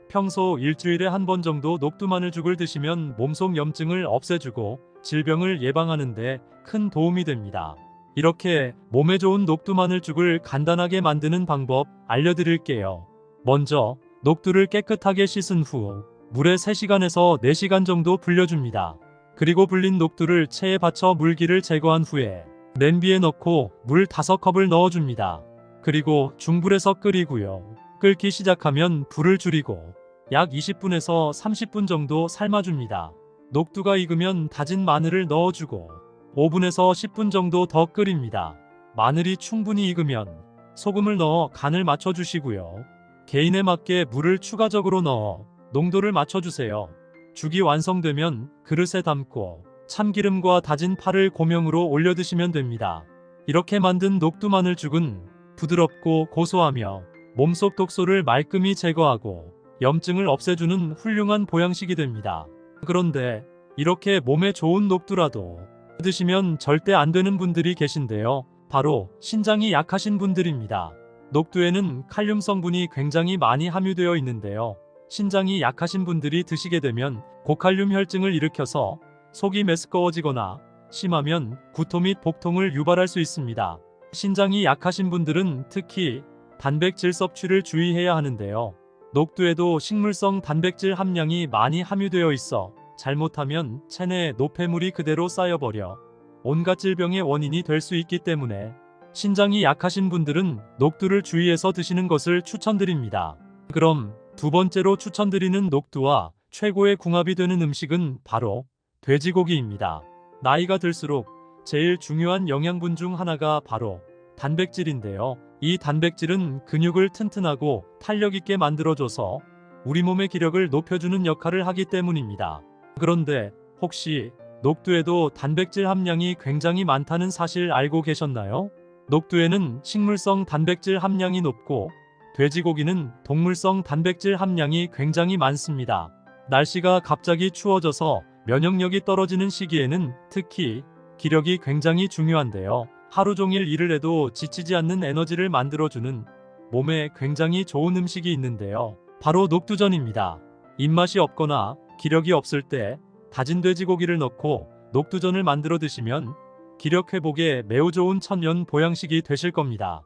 평소 일주일에 한 번 정도 녹두마늘죽을 드시면 몸속 염증을 없애주고 질병을 예방하는 데 큰 도움이 됩니다. 이렇게 몸에 좋은 녹두마늘죽을 간단하게 만드는 방법 알려드릴게요. 먼저 녹두를 깨끗하게 씻은 후 물에 3시간에서 4시간 정도 불려줍니다. 그리고 불린 녹두를 체에 받쳐 물기를 제거한 후에 냄비에 넣고 물 5컵을 넣어줍니다. 그리고 중불에서 끓이고요. 끓기 시작하면 불을 줄이고 약 20분에서 30분 정도 삶아줍니다. 녹두가 익으면 다진 마늘을 넣어주고 5분에서 10분 정도 더 끓입니다. 마늘이 충분히 익으면 소금을 넣어 간을 맞춰주시고요. 개인에 맞게 물을 추가적으로 넣어 농도를 맞춰주세요. 죽이 완성되면 그릇에 담고 참기름과 다진 파를 고명으로 올려 드시면 됩니다. 이렇게 만든 녹두마늘죽은 부드럽고 고소하며 몸속 독소를 말끔히 제거하고 염증을 없애주는 훌륭한 보양식이 됩니다. 그런데 이렇게 몸에 좋은 녹두라도 드시면 절대 안 되는 분들이 계신데요. 바로 신장이 약하신 분들입니다. 녹두에는 칼륨 성분이 굉장히 많이 함유되어 있는데요. 신장이 약하신 분들이 드시게 되면 고칼륨 혈증을 일으켜서 속이 메스꺼워지거나 심하면 구토 및 복통을 유발할 수 있습니다. 신장이 약하신 분들은 특히 단백질 섭취를 주의해야 하는데요. 녹두에도 식물성 단백질 함량이 많이 함유되어 있어 잘못하면 체내에 노폐물이 그대로 쌓여버려 온갖 질병의 원인이 될 수 있기 때문에 신장이 약하신 분들은 녹두를 주의해서 드시는 것을 추천드립니다. 그럼 두 번째로 추천드리는 녹두와 최고의 궁합이 되는 음식은 바로 돼지고기입니다. 나이가 들수록 제일 중요한 영양분 중 하나가 바로 단백질인데요. 이 단백질은 근육을 튼튼하고 탄력 있게 만들어줘서 우리 몸의 기력을 높여주는 역할을 하기 때문입니다. 그런데 혹시 녹두에도 단백질 함량이 굉장히 많다는 사실 알고 계셨나요? 녹두에는 식물성 단백질 함량이 높고 돼지고기는 동물성 단백질 함량이 굉장히 많습니다. 날씨가 갑자기 추워져서 면역력이 떨어지는 시기에는 특히 기력이 굉장히 중요한데요. 하루 종일 일을 해도 지치지 않는 에너지를 만들어주는 몸에 굉장히 좋은 음식이 있는데요. 바로 녹두전입니다. 입맛이 없거나 기력이 없을 때 다진 돼지고기를 넣고 녹두전을 만들어 드시면 기력 회복에 매우 좋은 천연 보양식이 되실 겁니다.